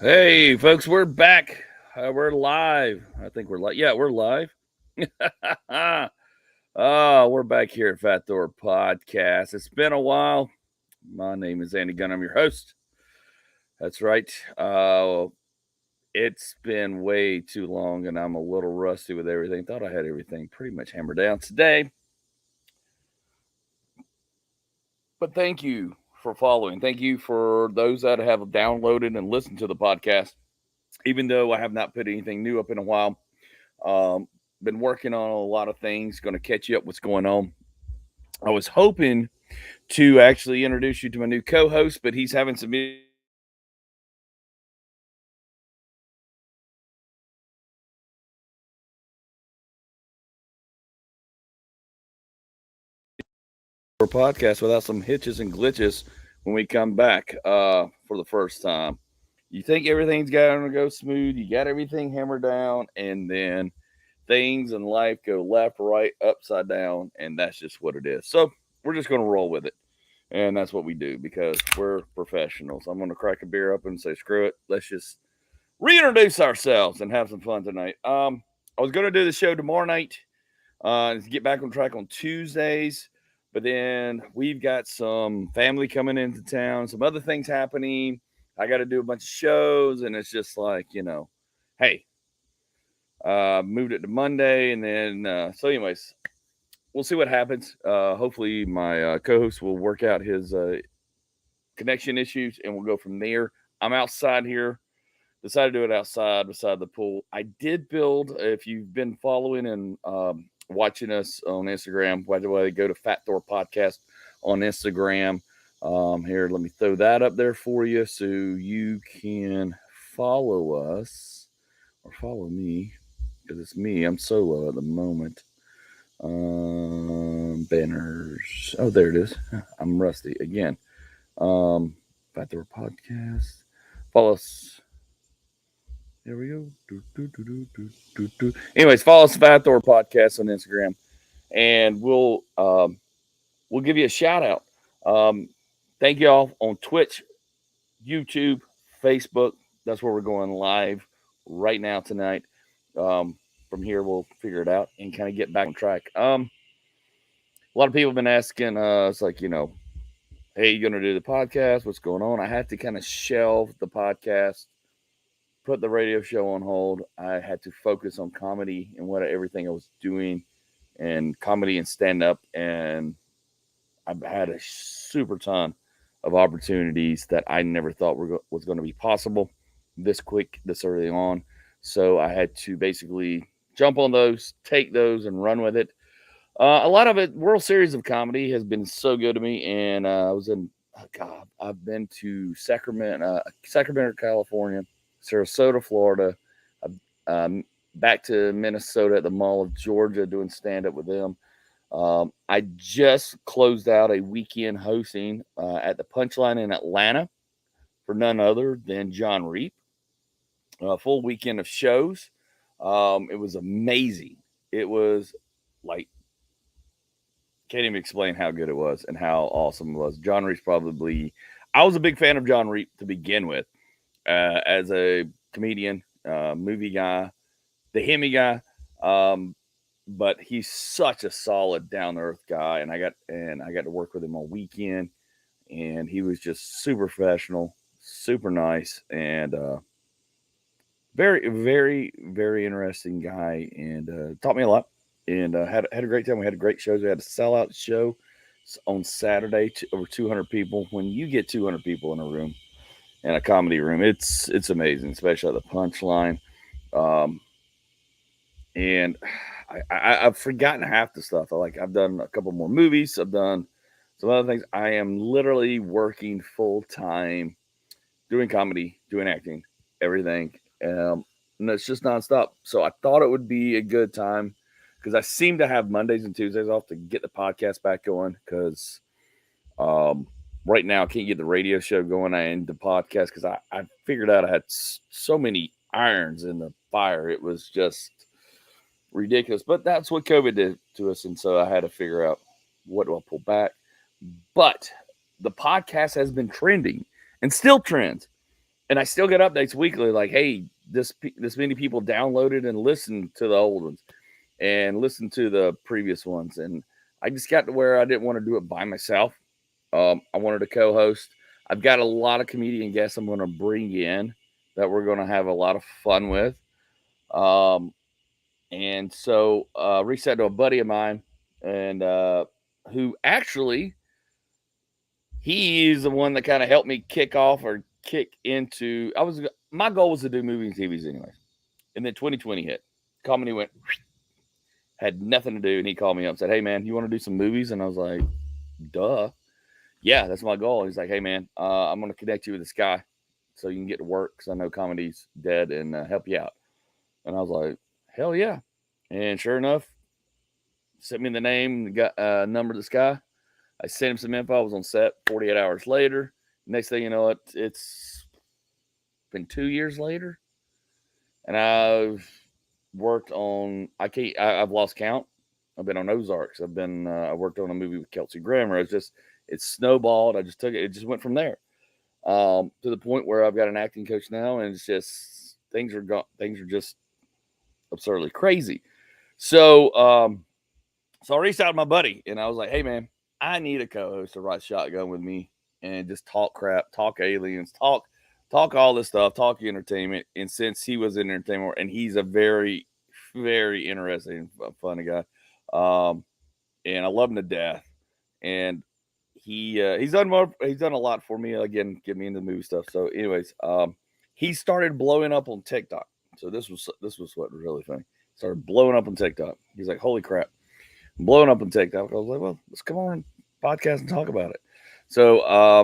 Hey, folks, we're back. We're live. I think we're live. Yeah, we're live. We're back here at Fat Thor Podcast. It's been a while. My name is Andy Gunn. I'm your host. That's right. It's been way too long, and I'm a little rusty with everything. Thought I had everything pretty much hammered down today. But thank you for following. Thank you for those that have downloaded and listened to the podcast. Even though I have not put anything new up in a while, been working on a lot of things. Going to catch you up what's going on. I was hoping to actually introduce you to my new co-host, but he's having some podcast without some hitches and glitches when we come back for the first time. You think everything's going to go smooth, you got everything hammered down, and then things in life go left, right, upside down, and that's just what it is. So we're just going to roll with it. And that's what we do because we're professionals. I'm going to crack a beer up and say, screw it. Let's just reintroduce ourselves and have some fun tonight. I was going to do the show tomorrow night to get back on track on Tuesdays. But then we've got some family coming into town, some other things happening. I got to do a bunch of shows. And it's just like, hey, moved it to Monday. And then, so anyways, we'll see what happens. Hopefully, my co-host will work out his connection issues, and we'll go from there. I'm outside here. Decided to do it outside, beside the pool. I did build. If you've been following and watching us on Instagram, by the way, go to Fat Thor Podcast on Instagram. Here, let me throw that up there for you, so you can follow us or follow me, because it's me. I'm solo at the moment. Banners. Oh, there it is. I'm rusty again. Fat Thor Podcast. Follow us. There we go. Anyways, follow us Fat Thor Podcast on Instagram, and we'll give you a shout out. Thank y'all on Twitch, YouTube, Facebook. That's where we're going live right now tonight. From here, we'll figure it out and kind of get back on track. A lot of people have been asking us, like, hey, you going to do the podcast? What's going on? I had to kind of shelve the podcast, put the radio show on hold. I had to focus on comedy and everything I was doing, and comedy and stand up. And I've had a super ton of opportunities that I never thought was going to be possible this quick, this early on. So I had to basically jump on those, take those, and run with it. A lot of it, World Series of Comedy has been so good to me. And I've been to Sacramento, California, Sarasota, Florida, back to Minnesota at the Mall of Georgia doing stand-up with them. I just closed out a weekend hosting at the Punchline in Atlanta for none other than John Reap. A full weekend of shows. It was amazing. It was like, can't even explain how good it was and how awesome it was. John Reap's I was a big fan of John Reap to begin with, as a comedian, movie guy, the Hemi guy. But he's such a solid, down to earth guy, and I got to work with him all weekend, and he was just super professional, super nice, and very, very, very interesting guy, and taught me a lot, and had a great time. We had a great show. We had a sellout show on Saturday to over 200 people. When you get 200 people in a room, in a comedy room, it's amazing, especially at the Punchline. And I've forgotten half the stuff. I've done a couple more movies. I've done some other things. I am literally working full time, doing comedy, doing acting, everything. And it's just nonstop. So I thought it would be a good time, because I seem to have Mondays and Tuesdays off, to get the podcast back going. Because right now I can't get the radio show going and the podcast, because I figured out I had so many irons in the fire. It was just ridiculous. But that's what COVID did to us. And so I had to figure out, what do I pull back? But the podcast has been trending and still trends. And I still get updates weekly, like, hey, this many people downloaded and listened to the old ones and listened to the previous ones. And I just got to where I didn't want to do it by myself. I wanted to co-host. I've got a lot of comedian guests I'm going to bring in that we're going to have a lot of fun with. And so reached out to a buddy of mine, and who actually, he's the one that kind of helped me kick off or kick into. My goal was to do movies and TVs anyways, and then 2020 hit. Comedy went, had nothing to do, and he called me up and said, "Hey man, you want to do some movies?" And I was like, "Duh, yeah, that's my goal." He's like, "Hey man, I'm going to connect you with this guy so you can get to work because I know comedy's dead and help you out." And I was like, "Hell yeah!" And sure enough, sent me the name, got number of this guy. I sent him some info. I was on set 48 hours later. Next thing you know, it's been 2 years later, and I've worked on. I've lost count. I've been on Ozarks. I worked on a movie with Kelsey Grammer. It's snowballed. I just took it. It just went from there to the point where I've got an acting coach now, and it's just things are just absurdly crazy. So I reached out to my buddy, and I was like, "Hey man, I need a co-host to ride shotgun with me and just talk crap, talk aliens, talk all this stuff, talk entertainment." And since he was in entertainment, and he's a very, very interesting, funny guy, and I love him to death. And he's done a lot for me. Again, get me into movie stuff. So, anyways, he started blowing up on TikTok. So this was what was really funny. Started blowing up on TikTok. He's like, "Holy crap, I'm blowing up on TikTok." I was like, "Well, let's come on podcast and talk about it." So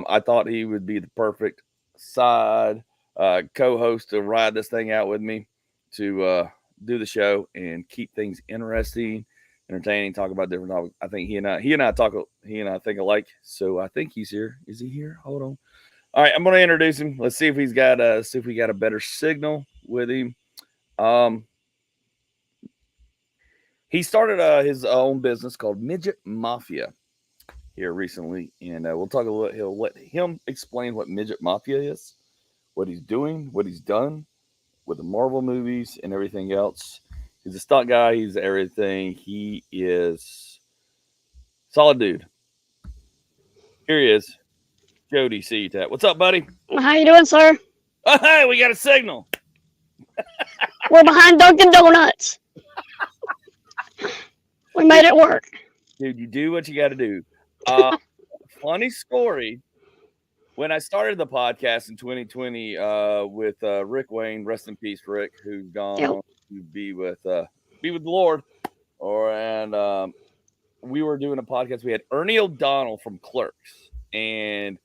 I thought he would be the perfect side co-host to ride this thing out with me, to do the show and keep things interesting, entertaining, talk about different topics. I think he and I think alike. So I think he's here. Is he here? Hold on. All right, I'm going to introduce him. Let's see if we got a better signal with him. He started his own business called Midget Mafia here recently, and we'll talk a little. He'll let him explain what Midget Mafia is, what he's doing, what he's done with the Marvel movies and everything else. He's a stunt guy. He's everything. He is solid dude. Here he is, Jody C-Tat. What's up, buddy? How you doing, sir? Oh, hey, we got a signal. We're behind Dunkin' Donuts. We made it work. Dude, you do what you got to do. Funny story. When I started the podcast in 2020 with Rick Wayne, rest in peace, Rick, who's gone on to be with the Lord, and we were doing a podcast. We had Ernie O'Donnell from Clerks, and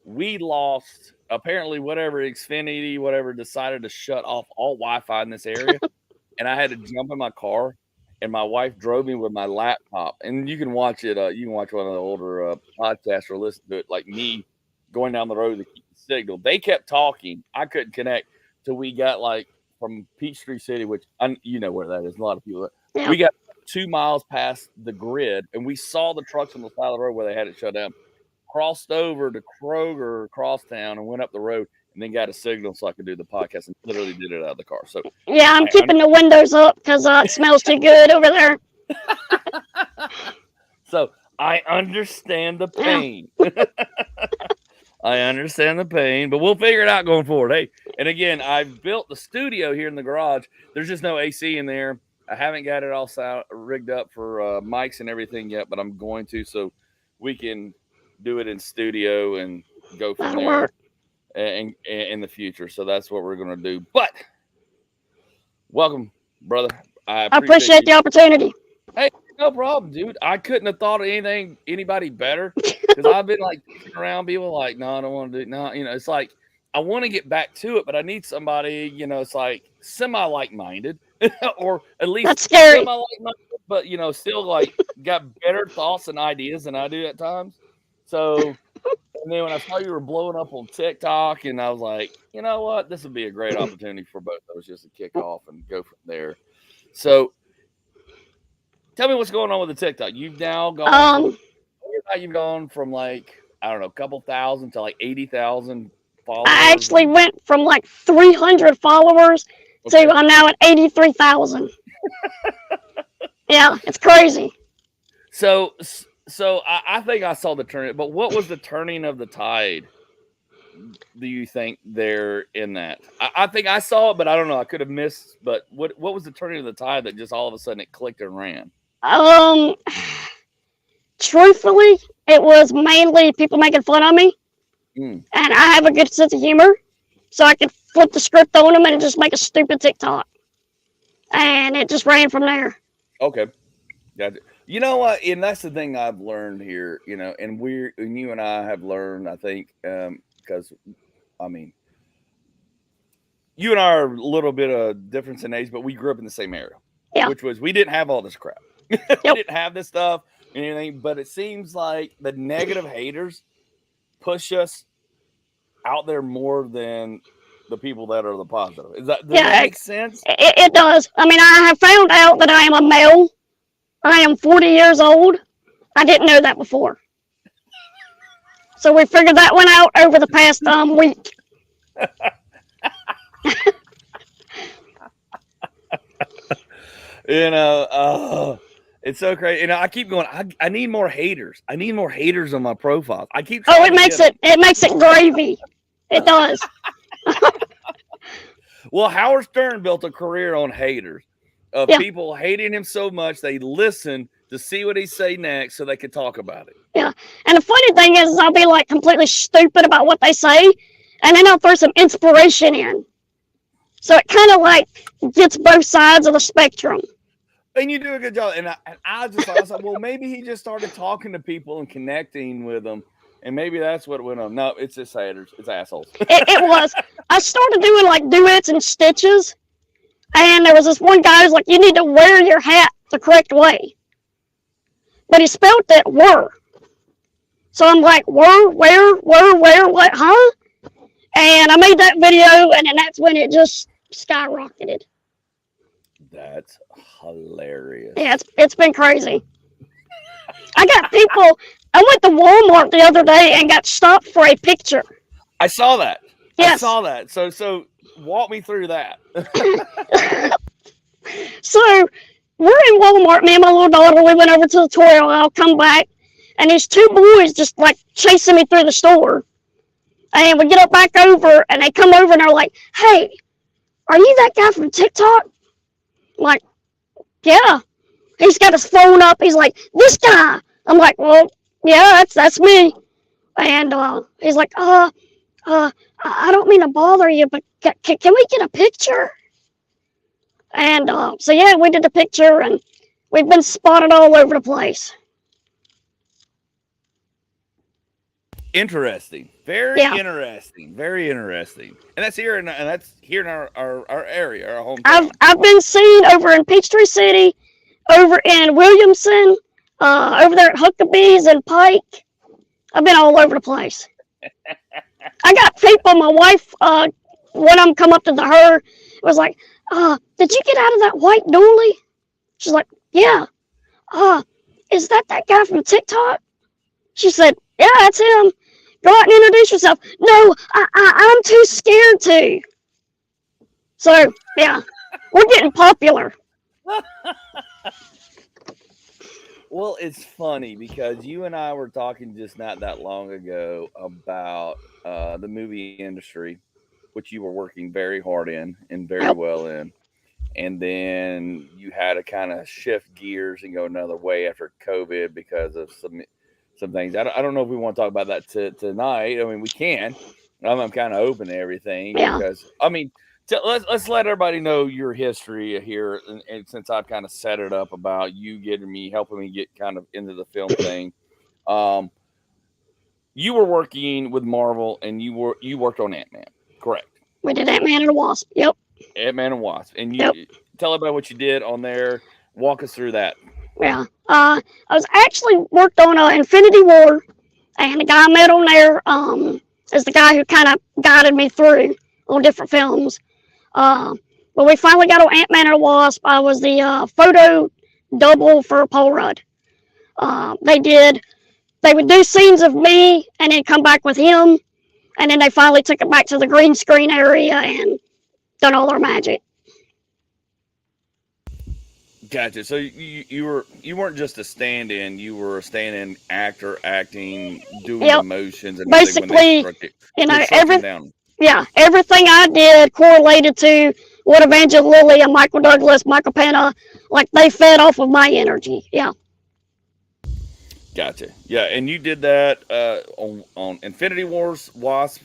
we lost apparently Xfinity, whatever, decided to shut off all Wi-Fi in this area, and I had to jump in my car. And my wife drove me with my laptop, and you can watch it. You can watch one of the older podcasts or listen to it, like me going down the road to keep the signal. They kept talking. I couldn't connect till we got like from Peachtree City, which you know where that is. A lot of people. Yeah. We got 2 miles past the grid, and we saw the trucks on the side of the road where they had it shut down. Crossed over to Kroger Crosstown and went up the road. And then got a signal so I could do the podcast, and literally did it out of the car. So yeah, I'm keeping the windows up because it smells too good over there. So I understand the pain. I understand the pain, but we'll figure it out going forward. Hey, and again, I've built the studio here in the garage. There's just no AC in there. I haven't got it all rigged up for mics and everything yet, but I'm going to, so we can do it in studio and go from That'll there. work. And in the future. So that's what we're going to do. But welcome, brother. I appreciate the opportunity. Hey, no problem, dude. I couldn't have thought of anybody better, because I've been like around people like, no, I don't want to do no. It's like I want to get back to it, but I need somebody, it's like semi like-minded or at least that's scary. Semi like-minded, but still like got better thoughts and ideas than I do at times. So and then when I saw you were blowing up on TikTok, and I was like, you know what? This would be a great opportunity for both of us just to kick off and go from there. So tell me what's going on with the TikTok. You've now gone you've gone from like, I don't know, a couple thousand to like 80,000 followers? I actually went from like 300 followers Okay. to I'm now at 83,000. Yeah, it's crazy. So I think I saw the turn, but what was the turning of the tide? Do you think there in that? I think I saw it, but I don't know. I could have missed. But what was the turning of the tide that just all of a sudden it clicked and ran? Truthfully, it was mainly people making fun of me, Mm, and I have a good sense of humor, so I could flip the script on them and just make a stupid TikTok, and it just ran from there. okay, gotcha. You know what? And that's the thing I've learned here. And you and I have learned. I think because I mean, you and I are a little bit of difference in age, but we grew up in the same area, Yeah. which was we didn't have all this crap. We didn't have this stuff and anything. But it seems like the negative haters push us out there more than the people that are the positive. Does that make sense? It does. I mean, I have found out that I am a male. I am 40 years old. I didn't know that before. So we figured that one out over the past week. It's so crazy. I keep going. I need more haters. I need more haters on my profiles. I keep. Oh, it makes it gravy. It does. Well, Howard Stern built a career on haters, of people hating him so much they listen to see what he say next so they could talk about it. Yeah, and the funny thing is, I'll be like completely stupid about what they say, and then I'll throw some inspiration in. So it kind of like gets both sides of the spectrum. And you do a good job. And I just thought, I was like, well, maybe he just started talking to people and connecting with them. And maybe that's what went on. No, it's just haters. It's assholes. It was. I started doing like duets and stitches. And there was this one guy who's like, you need to wear your hat the correct way. But he spelled it were. So I'm like, were, where, what, huh? And I made that video, and then that's when it just skyrocketed. That's hilarious. Yeah, it's been crazy. I got people. I went to Walmart the other day and got stopped for a picture. I saw that. Yes. I saw that. So walk me through that. So we're in Walmart. Me and my little daughter. We went over to the toy aisle. Come back, and these two boys just like chasing me through the store. And we get up back over, and they come over and they're like, "Hey, are you that guy from TikTok?" I'm like, yeah. He's got his phone up. He's like, this guy. I'm like, well, yeah, that's me. And he's like, I don't mean to bother you, but can we get a picture? And so yeah, we did the picture, and we've been spotted all over the place. Interesting. Very interesting. Very interesting. And that's here in our area, our hometown. I've been seen over in Peachtree City, over in Williamson, over there at Huckabee's and Pike. I've been all over the place. I got people. My wife, one of them come up to her, was like, "Did you get out of that white dually?" She's like, "Yeah." Is that guy from TikTok? She said, "Yeah, that's him. Go out and introduce yourself." No, I'm too scared to. So, yeah, we're getting popular. Well, it's funny because you and I were talking just not that long ago about the movie industry, which you were working very hard in and very well in. And then you had to kind of shift gears and go another way after COVID because of some things. I don't know if we want to talk about that tonight. I mean, we can. I'm kind of open to everything because I mean, let's let everybody know your history here. And since I've kind of set it up about you helping me get kind of into the film thing, you were working with Marvel and you worked on Ant-Man, correct? We did Ant-Man and the Wasp. Yep. Ant-Man and Wasp, and you tell everybody what you did on there. Walk us through that. Yeah. I was actually worked on Infinity War, and the guy I met on there is the guy who kind of guided me through on different films. But we finally got on Ant-Man and the Wasp. I was the photo double for Paul Rudd. They would do scenes of me and then come back with him, And then they finally took it back to the green screen area and done all their magic. Gotcha. So you weren't just a stand-in. You were a stand-in actor, acting, doing Yep. the motions and everything when Basically, they struck him down. everything I did correlated to what Evangeline Lilly and Michael Douglas, Michael Pena, like they fed off of my energy. Yeah. Gotcha. Yeah, and you did that on Infinity Wars, Wasp.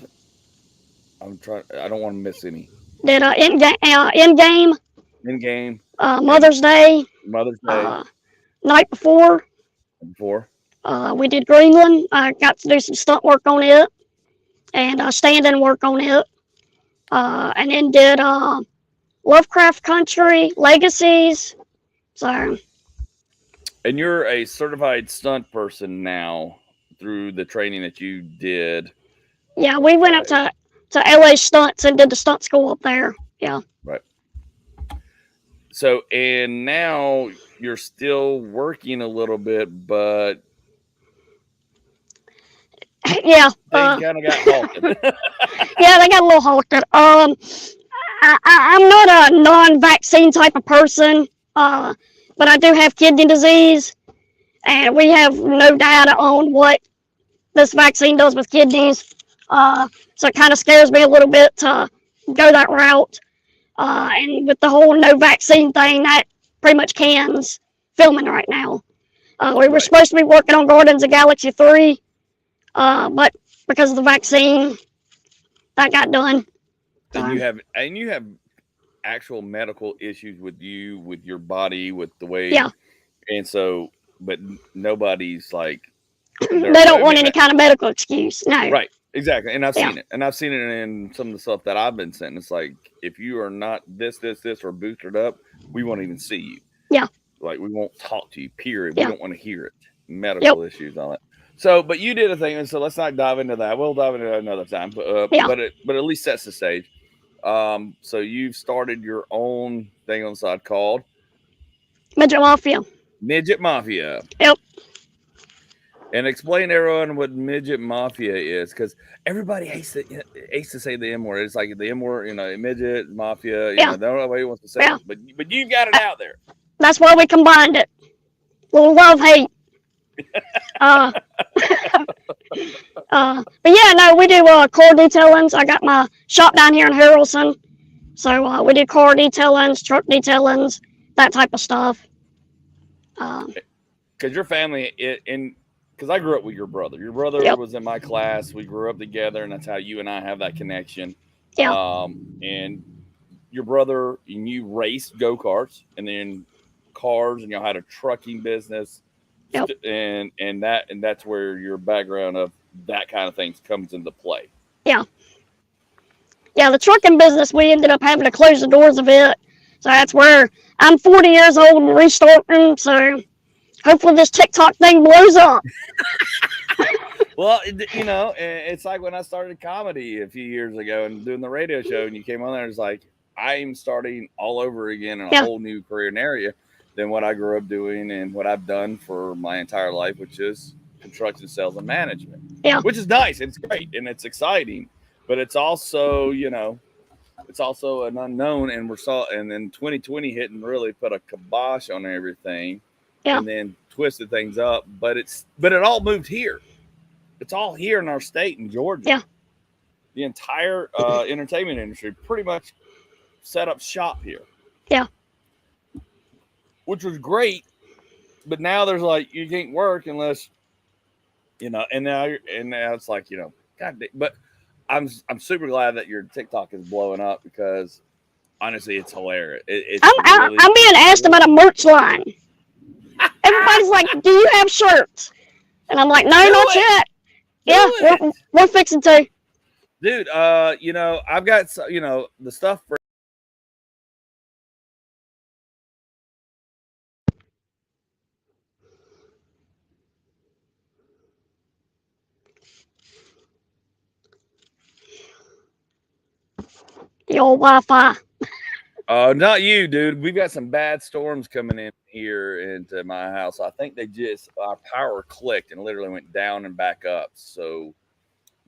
I'm trying. I don't want to miss any. Did Endgame, In-game and Mother's Day, Mother's Day Night Before. before. We did Greenland. I got to do some stunt work on it and stand-in work on it. And then did Lovecraft Country, Legacies. So. And you're a certified stunt person now through the training that you did. Yeah, we went up to LA Stunts and did the stunt school up there. Yeah. Right. So, and now you're still working a little bit, but yeah, things kind of got halted. Yeah, they got a little halted. I'm not a non-vaccine type of person, but I do have kidney disease, and we have no data on what this vaccine does with kidneys. So it kind of scares me a little bit to go that route. And with the whole no vaccine thing, that pretty much cans filming right now. We were supposed to be working on Guardians of Galaxy 3, but because of the vaccine, that got done. And you have actual medical issues with your body, with the way. Yeah. And so, but nobody's like. They don't want any kind of medical excuse. No. Right. Exactly. And I've seen it. And I've seen it in some of the stuff that I've been sent. It's like, if you are not this, or boosted up, we won't even see you. Yeah. Like, we won't talk to you, period. Yeah. We don't want to hear it. Medical issues on it. So, but you did a thing. And so let's not dive into that. We'll dive into that another time. But at least sets the stage. So you've started your own thing on the side called Midget Mafia. Midget Mafia. Yep. And explain to everyone what Midget Mafia is, because everybody hates to say the M word. It's like the M word, midget mafia. You know, nobody wants to say it, but you got it out there. That's why we combined it. Little love hate. But yeah, no, we do car detailings. I got my shop down here in Harrelson, so we do car detailings, truck detailings, that type of stuff. Because your family because I grew up with your brother. Your brother was in my class. We grew up together, and that's how you and I have that connection. Yeah. And your brother and you raced go-karts, and then cars, and y'all had a trucking business. Yep. And that's where your background of that kind of things comes into play. Yeah. Yeah, the trucking business, we ended up having to close the doors of it. So that's where I'm 40 years old and restarting. So hopefully this TikTok thing blows up. Well, it's like when I started comedy a few years ago and doing the radio show, and you came on there, it's like, I'm starting all over again in a whole new career and area than what I grew up doing and what I've done for my entire life, which is construction, sales, and management. Yeah. Which is nice. It's great. And it's exciting, but it's also, it's also an unknown. And and then 2020 hit and really put a kibosh on everything. Yeah. And then twisted things up, but it all moved here. It's all here in our state in Georgia. Yeah. The entire entertainment industry pretty much set up shop here. Yeah. Which was great, but now there's like, you can't work unless, and now it's like, God damn. But I'm super glad that your TikTok is blowing up, because honestly, it's hilarious. I'm being asked about a merch line. Everybody's like, "Do you have shirts?" And I'm like, "No, not yet." Yeah, we're fixing to. Dude, I've got the stuff for. The old Wi-Fi. Not you, dude. We've got some bad storms coming in here into my house. I think our power clicked and literally went down and back up. So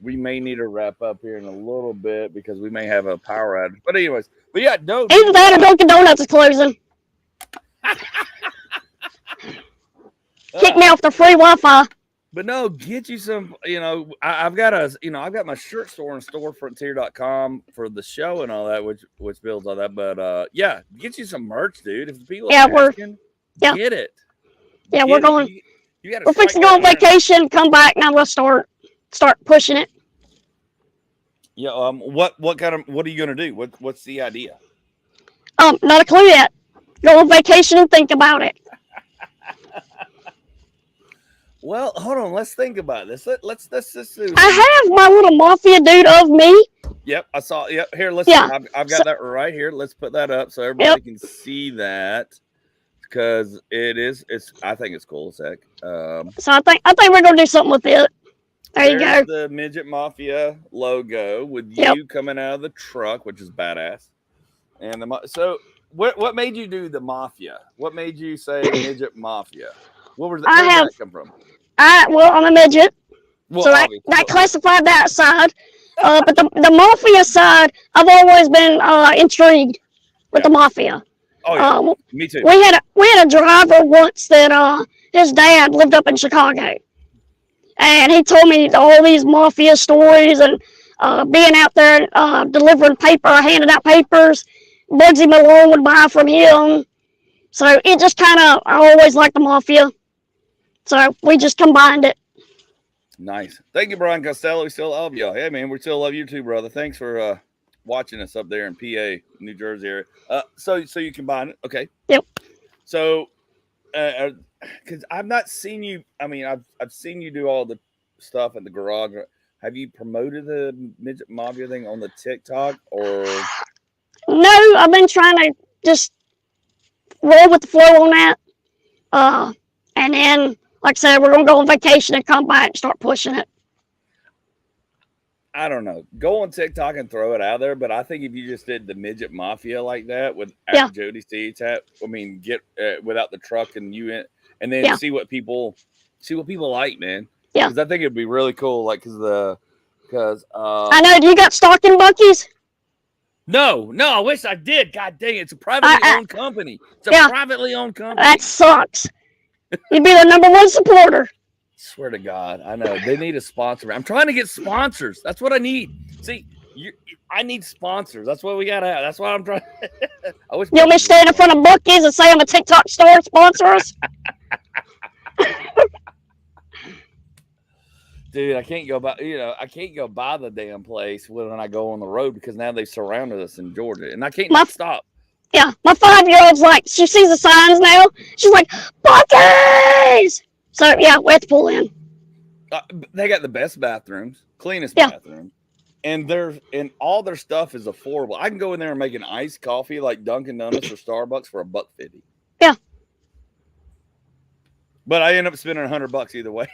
we may need to wrap up here in a little bit because we may have a power outage. But anyways, yeah, no. Either that or Dunkin' Donuts is closing. Kick me off the free Wi-Fi. But no, get you some, I've got my shirt store on storefrontier.com for the show and all that, which builds all that. But yeah, get you some merch, dude. If the people are asking, get it. Yeah, we're going. We're fixing to go on vacation, come back, now let's start pushing it. Yeah, what are you gonna do? What's the idea? Not a clue yet. Go on vacation and think about it. Well, hold on. Let's think about this. Let's do. I have my little mafia dude of me. Yep, I saw. Yep, here. Let's. Yeah. I've got that right here. Let's put that up so everybody can see that because it's. I think it's cool as heck. So I think we're gonna do something with it. There you go. The Midget Mafia logo with you coming out of the truck, which is badass. And so, what made you do the Mafia? What made you say Midget Mafia? Where did that come from? I'm a midget, so that classified that side. But the Mafia side, I've always been intrigued with the Mafia. Oh yeah, me too. We had a driver once that his dad lived up in Chicago, and he told me all these Mafia stories and being out there delivering handing out papers. Bugsy Malone would buy from him, so it just I always liked the Mafia. So we just combined it. Nice. Thank you, Brian Costello. We still love y'all. Hey, man, we still love you too, brother. Thanks for watching us up there in PA, New Jersey area. So you combine it. Okay. Yep. So, because I've not seen you. I mean, I've seen you do all the stuff in the garage. Have you promoted the Midget Mafia thing on the TikTok or? No, I've been trying to just roll with the flow on that. And then, like I said, we're going to go on vacation and come back and start pushing it. I don't know. Go on TikTok and throw it out there. But I think if you just did the Midget Mafia like that with Jody Steeds, get without the truck and you in, and then see what people like, man. Yeah. Because I think it'd be really cool. Like, because I know. Do you got stock in Buc-ee's? No, I wish I did. God dang it. It's a privately owned company. It's a privately owned company. That sucks. You'd be the number one supporter. Swear to God, I know. They need a sponsor. I'm trying to get sponsors. That's what I need. See, I need sponsors. That's what we got to have. That's what I'm trying. I wish. You want me to stand in front of Buc-ee's and say I'm a TikTok star, sponsor us? Dude, I can't go by. I can't go by the damn place when I go on the road because now they've surrounded us in Georgia, and I can't stop. Yeah, my 5-year-old's like, she sees the signs now. She's like, Buc-ee's! So, yeah, we have to pull in. They got the best bathrooms, cleanest bathrooms, and all their stuff is affordable. I can go in there and make an iced coffee like Dunkin' Donuts or Starbucks for $1.50. Yeah. But I end up spending $100 either way.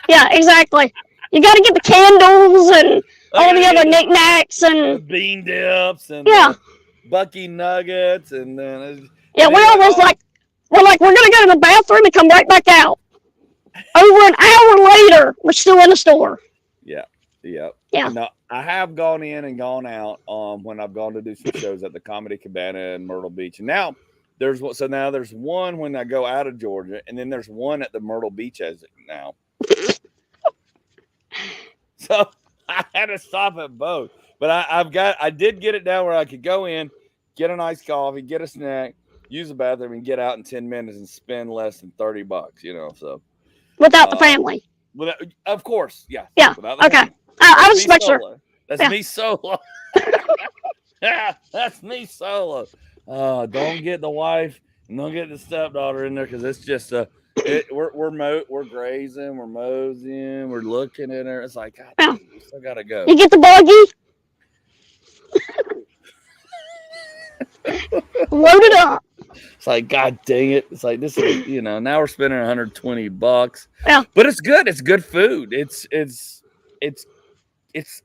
Yeah, exactly. You got to get the candles and all the other knickknacks and the bean dips and Bucky nuggets and then we're always we're gonna go to the bathroom and come right back out. Over an hour later, we're still in the store. Yeah. No, I have gone in and gone out when I've gone to do some shows at the Comedy Cabana in Myrtle Beach. And now there's one when I go out of Georgia, and then there's one at the Myrtle Beach exit now. So I had to stop at both. But I did get it down where I could go in, get a nice coffee, get a snack, use the bathroom, and get out in 10 minutes and spend less than $30, so. Without the family. Of course, yeah. Yeah, okay. I was just make sure. That's me solo. That's me solo. Don't get the wife and don't get the stepdaughter in there because it's just we're grazing, we're moseying, we're looking at her. It's like, God, we still gotta go. You get the buggy. Load it up. It's like, God dang it. It's like, this is, now we're spending $120. Yeah. But it's good. It's good food. It is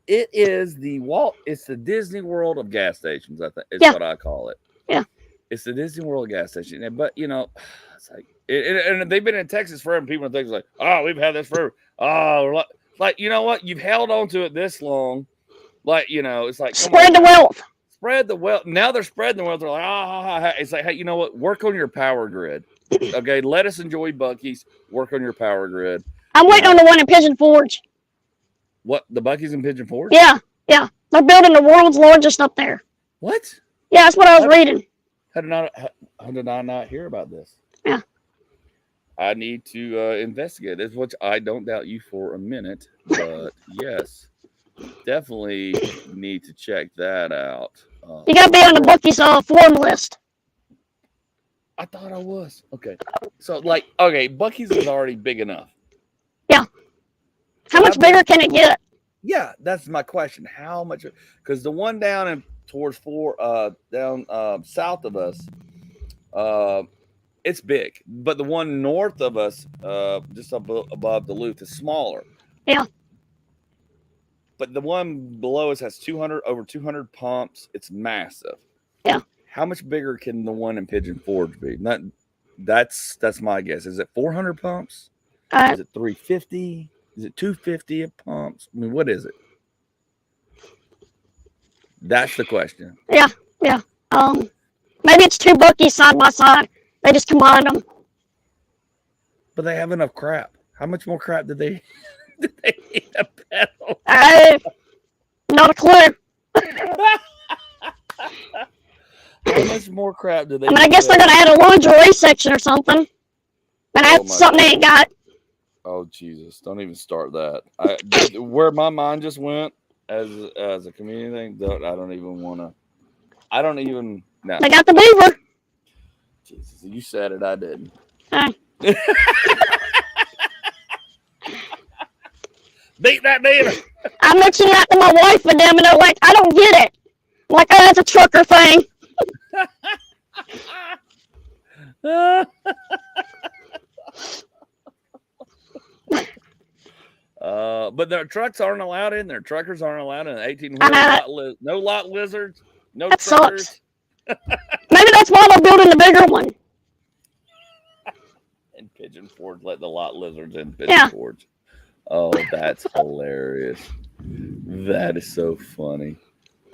the Disney World of gas stations, I think is what I call it. Yeah. It's the Disney World gas station. But, it's like, and they've been in Texas forever, and people in Texas are like, oh, we've had this forever. Oh, Like, you know what? You've held on to it this long. Like, you know, it's like, come Spread on the now. wealth. Spread the wealth. Now they're spreading the wealth. They're like, It's like, hey, you know what? Work on your power grid. Okay, let us enjoy Buc-ee's. Work on your power grid. I'm You waiting on know. the one in Pigeon Forge. What, the Buc-ee's in Pigeon Forge? Yeah. They're building the world's largest up there. What? Yeah, that's what I was reading. How did I not hear about this? Yeah. I need to investigate this, which I don't doubt you for a minute. But yes, definitely need to check that out. You gotta be on the Buc-ee's forum list. I thought I was. Okay. So, like, okay, Buc-ee's is already big enough. Yeah. How much bigger can it get? Yeah, that's my question. How much? Because the one down in towards down south of us, it's big. But the one north of us, just above Duluth, is smaller. Yeah. But the one below us has over 200 pumps. It's massive. Yeah. How much bigger can the one in Pigeon Forge be? That's my guess. Is it 400 pumps? Is it 350? Is it 250 of pumps? I mean, what is it? That's the question. Yeah. Maybe it's two Buc-ee's side by side. They just combined them. But they have enough crap. How much more crap did they need a pedal? Not a clue. How much more crap do they? I mean, I guess they're gonna add a lingerie section or something. And that's something they ain't got. Oh Jesus! Don't even start that. Where my mind just went as a community thing. I don't even want to. I don't even. No. They got the beaver. Jesus, you said it. I didn't. Beat that beaver. I mentioned that to my wife and them, and they're like, "I don't get it." I'm like, "Oh, that's a trucker thing." But their trucks aren't allowed in there. Truckers aren't allowed in 18-wheeler. No lot lizards. No that truckers. Sucks. Maybe that's why they're building the bigger one. And Pigeon Forge, let the lot lizards in Pigeon Forge. Oh, that's hilarious. That is so funny.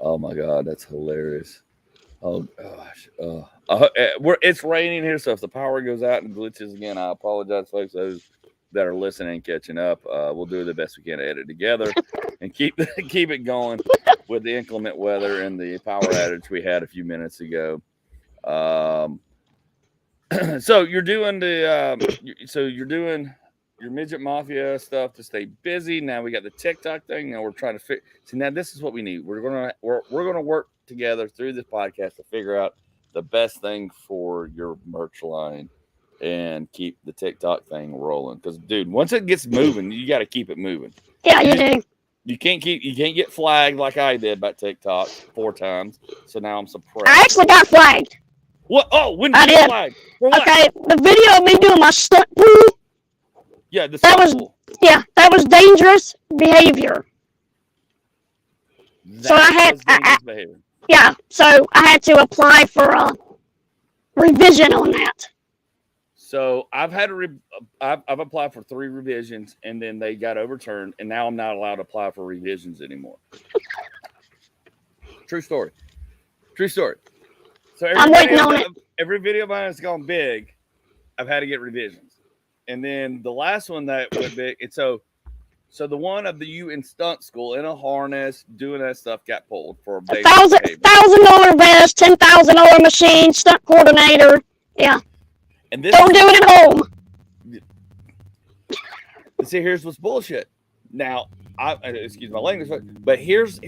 Oh my God, that's hilarious. Oh gosh. It's raining here, so if the power goes out and glitches again, I apologize, folks. Those that are listening and catching up, we'll do the best we can to edit together and keep it going with the inclement weather and the power outage we had a few minutes ago. So you're doing you're doing your midget mafia stuff to stay busy. Now we got the TikTok thing. Now we're trying to see. Now this is what we need. We're gonna work together through this podcast to figure out the best thing for your merch line and keep the TikTok thing rolling. Because, dude, once it gets moving, you got to keep it moving. Yeah, you do. You can't get flagged like I did by TikTok 4 times. So now I'm suppressed. I actually got flagged. What? Oh, when did you get flagged? For what? Okay, the video of me doing my stunt pool. Yeah, that was dangerous behavior. So I had to apply for a revision on that. So I've applied for 3 revisions, and then they got overturned, and now I'm not allowed to apply for revisions anymore. True story. So I'm waiting on it. Every video of mine has gone big. I've had to get revisions, and then the last one that went big, and so the one of you in stunt school in a harness doing that stuff got pulled for $1,000 vest, $10,000 machine, stunt coordinator. Yeah. And this don't do it at home. See, here's what's bullshit. Now, excuse my language, but here's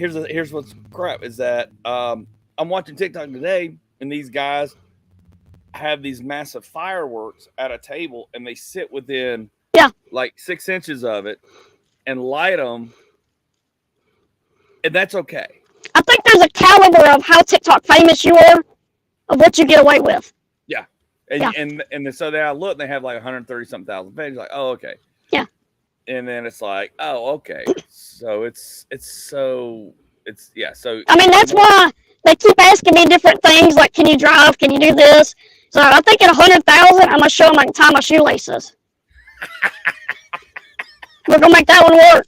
what's crap is that I'm watching TikTok today, and these guys have these massive fireworks at a table, and they sit within like 6 inches of it and light them, and that's okay. I think there's a caliber of how TikTok famous you are, of what you get away with. Yeah. And so they look, and they have like 130-something thousand pages. Like, oh, okay. Yeah. And then it's like, oh, okay. So So I mean, that's why they keep asking me different things like, can you drive? Can you do this? So I think at 100,000, I'm gonna show them I can tie my shoelaces. We're gonna make that one work.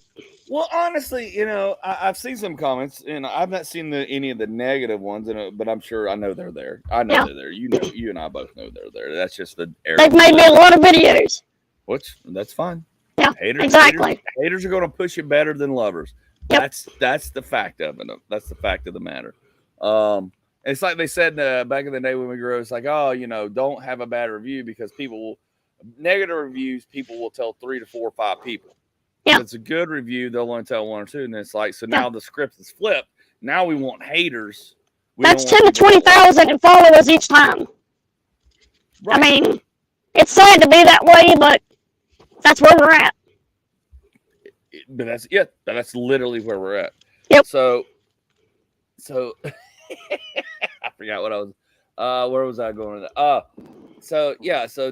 Well, honestly, I've seen some comments, and I've not seen any of the negative ones, but I'm sure I know they're there. I know Yeah, they're there. You and I both know they're there. That's just the area they've we made me live a in. lot of videos. Which that's fine. Yeah, Haters, haters, exactly. haters are going to push you better than lovers. Yep. That's the fact of it. That's the fact of the matter. It's like they said back in the day when we grew up. It's like, oh, don't have a bad review because negative reviews. People will tell 3 to 4 or 5 people. Yeah. If it's a good review, they'll only tell 1 or 2, and it's like, so Yeah. now the script is flipped. Now we want haters. That's 10 to 20,000 in followers each time. Right. I mean, it's sad to be that way, but that's where we're at. But that's it. That's literally where we're at. Yep. So I forgot what I was. Where was I going with that? So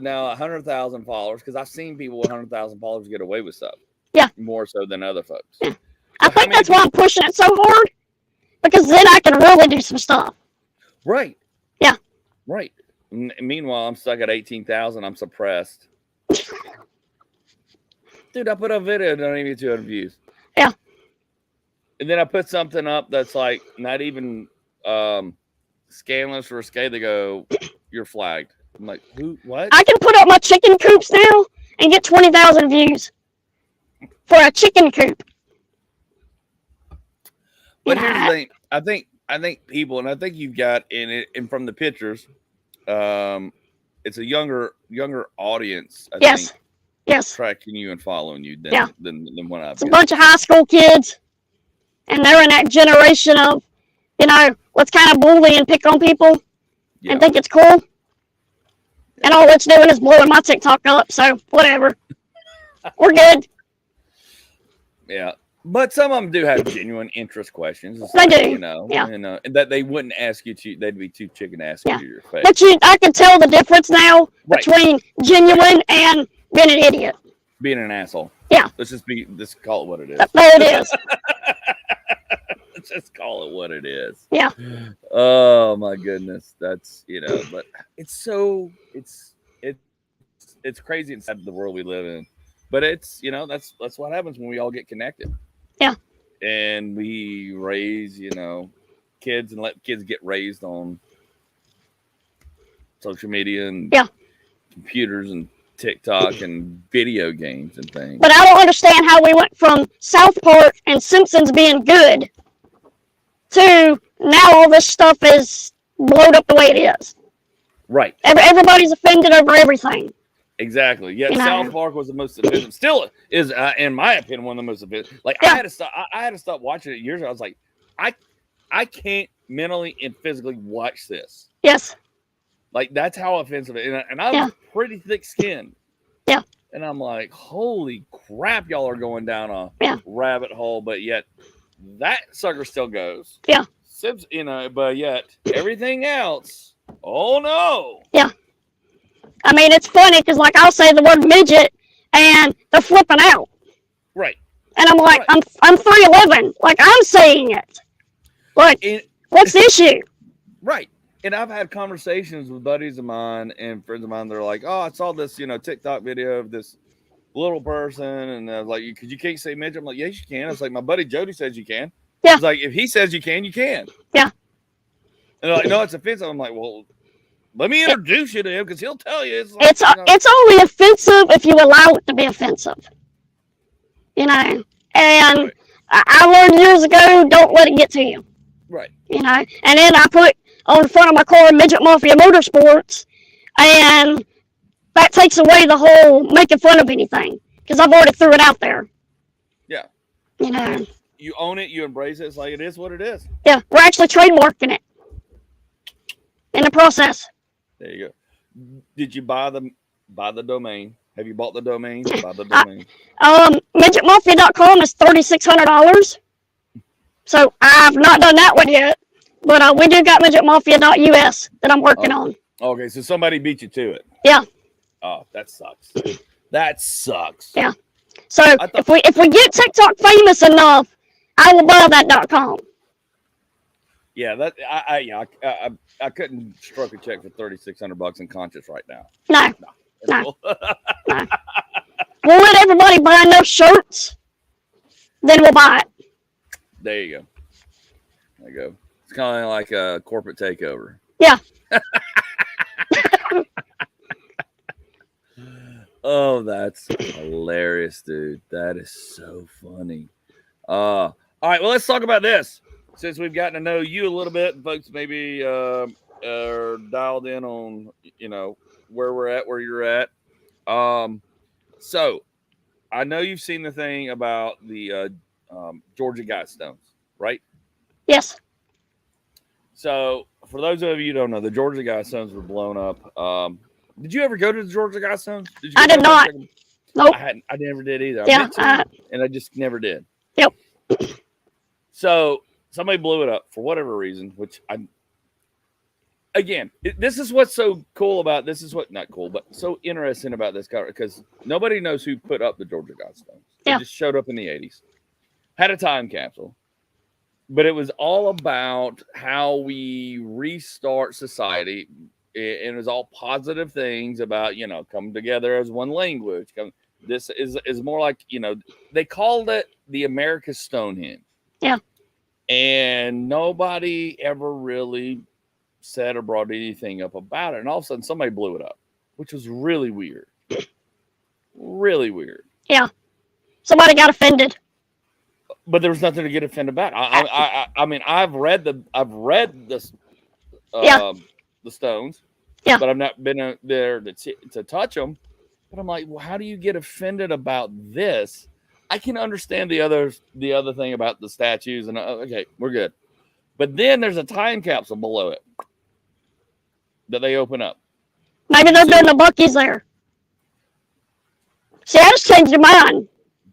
now 100,000 followers, because I've seen people with 100,000 followers get away with stuff. Yeah. More so than other folks. Yeah. I think that's why I'm pushing it so hard, because then I can really do some stuff. Right. Yeah. Right. Meanwhile, I'm stuck at 18,000. I'm suppressed. Dude, I put a video that don't even get 200 views. Yeah. And then I put something up that's like not even scandalous or risque. They go, "You're flagged." I'm like, "Who? What?" I can put up my chicken coops now and get 20,000 views for a chicken coop. But here's the thing. I think people, and I think you've got in it, and from the pictures, it's a younger audience. I think, Yes. tracking you and following you than what I've. It's a bunch of high school kids, and they're in that generation of, let's kind of bully and pick on people and think it's cool. And all it's doing is blowing my TikTok up, so whatever. We're good. Yeah. But some of them do have genuine interest questions. They do. And that they wouldn't ask you to, they'd be too chicken to ask you to your face. But I can tell the difference now between genuine and being an idiot. Being an asshole. Yeah. Let's call it what it is. There it is. Let's just call it what it is. Yeah. Oh my goodness. That's, but it's crazy inside the world we live in. But it's, that's what happens when we all get connected. Yeah. And we raise, kids and let kids get raised on social media and computers and TikTok and video games and things. But I don't understand how we went from South Park and Simpsons being good to now all this stuff is blowed up the way it is. Right. Everybody's offended over everything. Exactly. Yeah, South Park was the most offensive. Still is, in my opinion, one of the most offensive. Like I had to stop watching it years ago. I was like, I can't mentally and physically watch this. Yes. Like that's how offensive it is. And I'm pretty thick-skinned. Yeah. And I'm like, holy crap, y'all are going down a rabbit hole, but yet that sucker still goes. Yeah. But yet everything else, oh no. Yeah. I mean, it's funny because, I'll say the word midget, and they're flipping out. Right. And I'm like, I'm 3'11". I'm saying it. What's the issue? Right. And I've had conversations with buddies of mine and friends of mine. They're like, "Oh, I saw this, TikTok video of this little person," and I was like, "Because you can't say midget." I'm like, "Yes, you can." It's like my buddy Jody says you can. Yeah. It's like if he says you can, you can. Yeah. And they're like, "No, it's offensive." I'm like, "Well, let me introduce you to him because he'll tell you." It's only offensive if you allow it to be offensive. And I learned years ago, don't let it get to you. Right. And then I put on the front of my car Midget Mafia Motorsports, and that takes away the whole making fun of anything because I've already threw it out there. Yeah. You own it, you embrace it. It's like it is what it is. Yeah, we're actually trademarking it in the process. There you go. Did you buy the domain? Have you bought the domain? Buy the domain. Midgetmafia.com is $3,600. So I've not done that one yet, but we do got midgetmafia.us that I'm working on. Okay, so somebody beat you to it. Yeah. Oh, that sucks. That sucks. Yeah. So if we get TikTok famous enough, I will buy that .com. Yeah, I couldn't stroke a check for $3,600 in conscious right now. No. We'll let everybody buy enough shirts then we'll buy it. There you go. There you go. It's kind of like a corporate takeover. Yeah. Oh, that's hilarious, dude. That is so funny. All right, well, let's talk about this. Since we've gotten to know you a little bit, folks maybe are dialed in on, where we're at, where you're at. So I know you've seen the thing about the Georgia Guidestones, right? Yes. So for those of you who don't know, the Georgia Guidestones were blown up. Did you ever go to the Georgia Guidestones? I did not. Nope. I never did either. I Yeah, meant to, and I just never did. Yep. So somebody blew it up for whatever reason, which this is what's so cool about this is what not cool, but so interesting about this car because nobody knows who put up the Georgia Guidestones. It just showed up in the 80s, had a time capsule, but it was all about how we restart society. And it was all positive things about, coming together as one language. This is more like, they called it the America's Stonehenge. Yeah. And nobody ever really said or brought anything up about it. And all of a sudden somebody blew it up, which was really weird. Really weird. Yeah. Somebody got offended. But there was nothing to get offended about. I mean, I've read the stones. Yeah. But I've not been there to touch them. But I'm like, well, how do you get offended about this? I can understand the other thing about the statues and okay, we're good. But then there's a time capsule below it that they open up. Maybe they're doing the Buc-ee's there. See, I just changed your mind.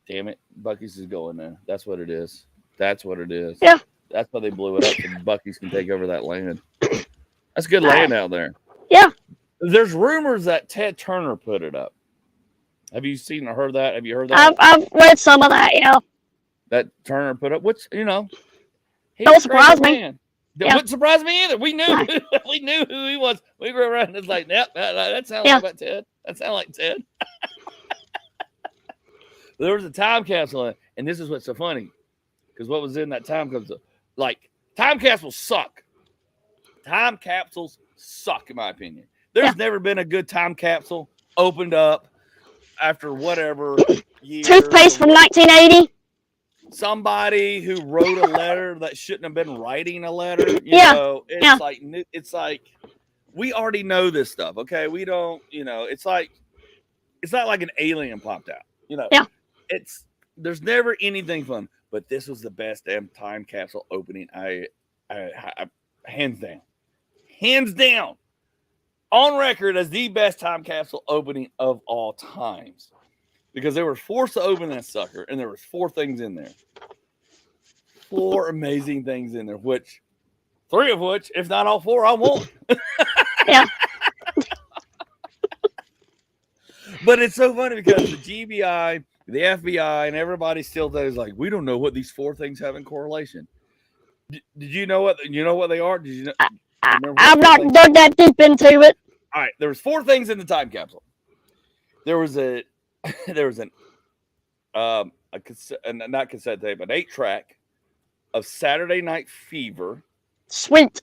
Damn it, Buc-ee's is going there. That's what it is. That's what it is. Yeah. That's why they blew it up, so Buc-ee's can take over that land. That's good land out there. Yeah. There's rumors that Ted Turner put it up. Have you seen or heard that? Have you heard that? I've read some of that, yeah. That Turner put up, which, don't surprise me. Yeah. Wouldn't surprise me either. We knew we knew who he was. We grew around and it's like, yep, that sounds like Ted. That sounds like Ted. There was a time capsule in it, and this is what's so funny. Because what was in that time capsule, like, time capsules suck. Time capsules suck, in my opinion. There's never been a good time capsule opened up after whatever year. Toothpaste from 1980. Somebody who wrote a letter that shouldn't have been writing a letter. You know, it's like we already know this stuff. Okay, we don't. It's not like an alien popped out. There's never anything fun. But this was the best damn time capsule opening. I hands down, on record as the best time capsule opening of all times, because they were forced to open that sucker, and there was 4 things in there, 4 amazing things in there, which 3 of which, if not all 4, I want. Yeah. But it's so funny because the GBI, the FBI, and everybody still does like, we don't know what these 4 things have in correlation. Did you know what they are? Did you know? I've not dug that deep into it. All right, there was 4 things in the time capsule. There was not cassette tape, an 8-track of Saturday Night Fever. Sweet.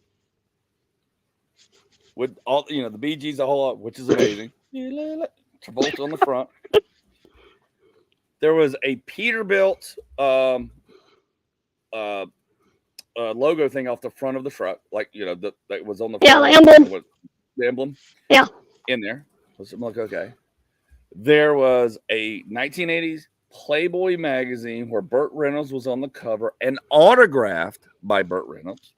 With all the Bee Gees, the whole lot, which is amazing. Travolta on the front. There was a Peterbilt logo thing off the front of the truck, like that was on the front. Yeah, the emblem. The emblem. Yeah. In there. I'm like, okay. There was a 1980s Playboy magazine where Burt Reynolds was on the cover and autographed by Burt Reynolds.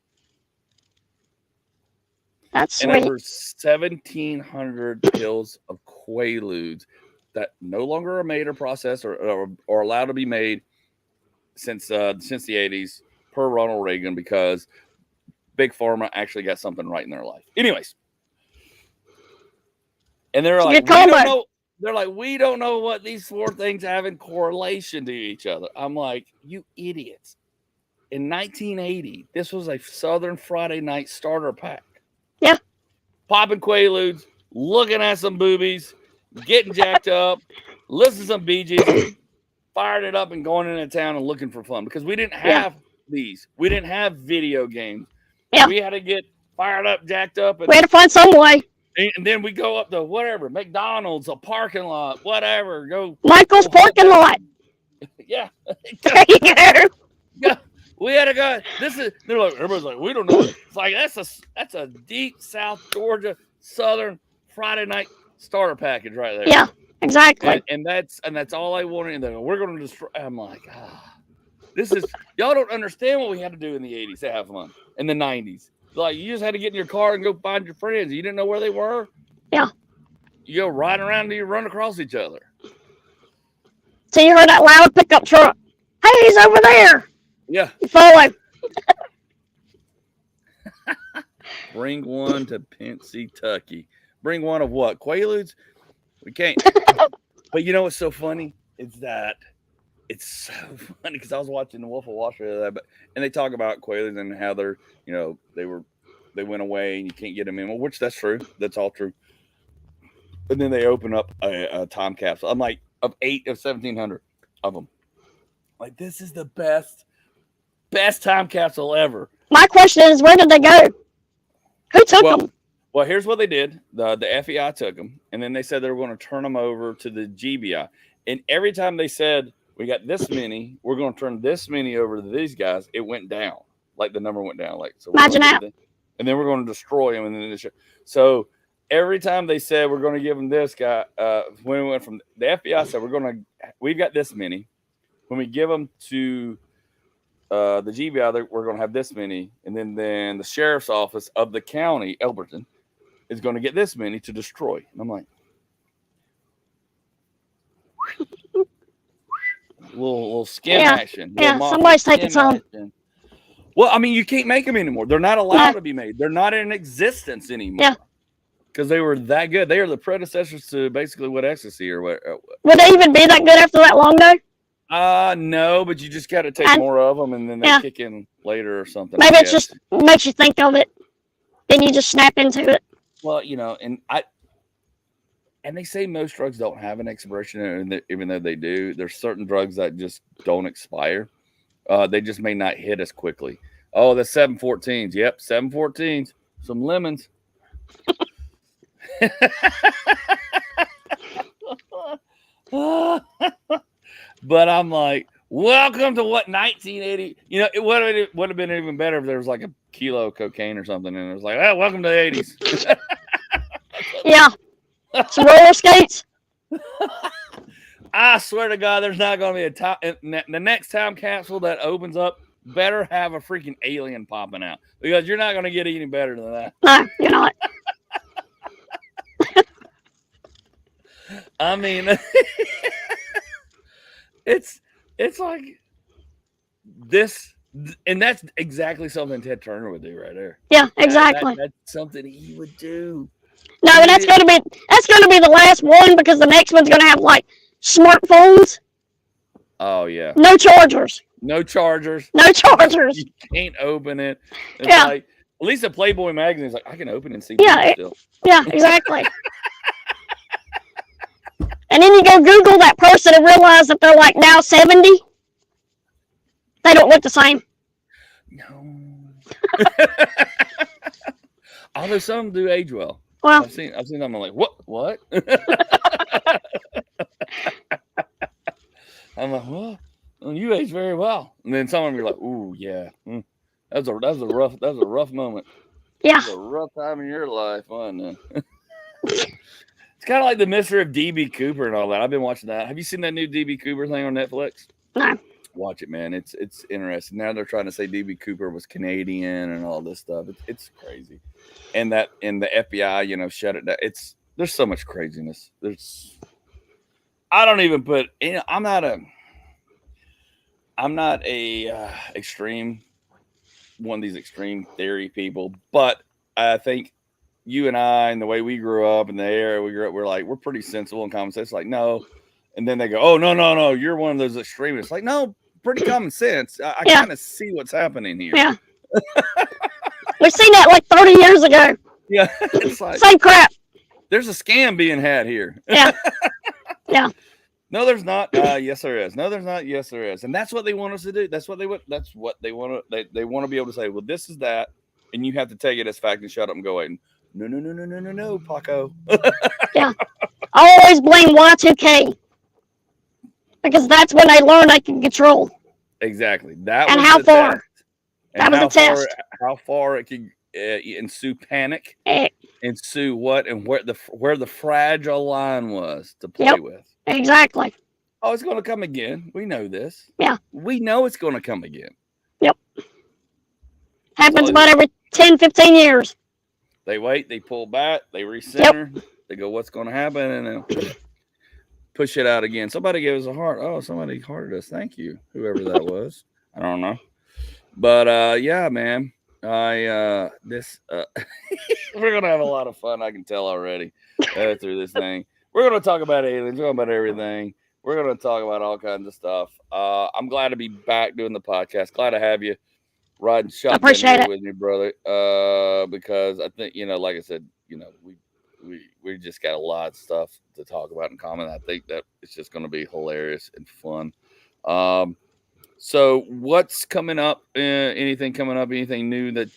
That's sweet. And over 1,700 pills of Quaaludes that no longer are made or processed or allowed to be made since the 80s per Ronald Reagan, because Big Pharma actually got something right in their life. Anyways. And they're like, we don't know what these 4 things have in correlation to each other. I'm like, you idiots. In 1980, this was a Southern Friday night starter pack. Yeah. Popping Quaaludes, looking at some boobies, getting jacked up, listening to some Bee Gees. firing it up and going into town and looking for fun because we didn't have these. We didn't have video games. Yeah. We had to get fired up, jacked up. And, we had to find some way. And then we go up to whatever, McDonald's, a parking lot, whatever. Go Michael's parking lot. Yeah. There you go. Yeah. We had to go. They're like, everybody's like, we don't know. It's like that's a deep South Georgia Southern Friday night starter package right there. Yeah, exactly. And that's all I wanted. And then we're going to destroy. I'm like, this is y'all don't understand what we had to do in the 80s to have fun. In the 90s, like you just had to get in your car and go find your friends. You didn't know where they were. Yeah. You go riding around and you run across each other. So you heard that loud pickup truck. Hey, he's over there. Yeah. You follow. Bring one to Pennsylvania. Bring one of what? Quaaludes? We can't. But you know what's so funny? It's that it's so funny because I was watching the Wolf of Wall Street and they talk about Quaaludes and how they're, they went away and you can't get them in. Well, which that's true. That's all true. And then they open up a time capsule. I'm like, of 1,700 of them. Like, this is the best time capsule ever. My question is, where did they go? Who took them? Well, here's what they did. The FEI took them, and then they said they were going to turn them over to the GBI. And every time they said, we got this many, we're going to turn this many over to these guys, it went down. Like, the number went down. Like, so imagine that. And then we're going to destroy them. And then so every time they said we're going to give them this guy, when we went from the FBI said we've got this many. When we give them to the GBI, we're going to have this many, and then the sheriff's office of the county, Elberton, is going to get this many to destroy. And I'm like, little skin action. Yeah, somebody's taking some. Well, I mean, you can't make them anymore. They're not allowed to be made. They're not in existence anymore. Yeah. Because they were that good. They are the predecessors to basically what ecstasy or what. Would they even be that good after that long though? No, but you just got to take more of them, and then they kick in later or something. Maybe it just makes you think of it. Then you just snap into it. Well, and they say most drugs don't have an expiration, and even though they do, there's certain drugs that just don't expire. They just may not hit as quickly. Oh, the 714s. Yep, 714s. Some lemons. But I'm like, welcome to what 1980. It would have been even better if there was like a kilo of cocaine or something, and it was like, oh, welcome to the 80s. Yeah, some roller skates. I swear to God, there's not going to be a time. The next time capsule that opens up better have a freaking alien popping out, because you're not going to get any better than that. No, you're not. I mean, it's like this, and that's exactly something Ted Turner would do right there. Yeah, exactly. That's something he would do. No, and that's gonna be the last one, because the next one's gonna have like smartphones. Oh yeah. No chargers. No chargers. No chargers. You can't open it. It's like, at least a Playboy magazine is like, I can open it and see. Yeah. Still. Yeah. Exactly. And then you go Google that person and realize that they're like now 70. They don't look the same. No. Although some do age well. Well, I've seen them. I'm like, what? I'm like, well, you age very well. And then some of them are like, ooh, yeah, that was a rough moment. Yeah, that was a rough time in your life, wasn't it? It's kind of like the mystery of DB Cooper and all that. I've been watching that. Have you seen that new DB Cooper thing on Netflix? No. Watch it, man. It's interesting. Now they're trying to say DB Cooper was Canadian and all this stuff. It's crazy. And the FBI, shut it down. There's so much craziness. I don't even put. I'm not a extreme one of these extreme theory people, but I think you and I and the way we grew up and the era we grew up, we're pretty sensible and common sense. Like, no. And then they go, oh, no, you're one of those extremists. Like, no, pretty common sense. I kind of see what's happening here. Yeah. We've seen that like 30 years ago. Yeah. It's like, same crap. There's a scam being had here. Yeah. Yeah. No, there's not. Yes, there is. No, there's not. Yes, there is. And that's what they want us to do. That's what they want. That's what they want to. They want to be able to say, well, this is that, and you have to take it as fact and shut up and go wait. No, no, no, no, no, no, no, Paco. Yeah. I always blame Y2K because that's when they learned they can control. Exactly. That And was how the far? test. And That was a test. how far it could ensue panic, Eh, ensue what, and where the fragile line was to play Yep. with. Exactly. Oh, it's going to come again. We know this. Yeah. We know it's going to come again. Yep. Happens So about every 10, 15 years. they wait, they pull back, they recenter, they go, what's going to happen? And then push it out again. Somebody gave us a heart. Oh, somebody hearted us. Thank you, whoever that was. I don't know. But yeah, man. We're gonna have a lot of fun. I can tell already through this thing. We're gonna talk about aliens. We're gonna talk about everything. We're gonna talk about all kinds of stuff. I'm glad to be back doing the podcast. Glad to have you riding shotgun here with me, brother. Because I think like I said, we just got a lot of stuff to talk about in common. I think that it's just gonna be hilarious and fun. So what's coming up? Anything coming up? Anything new that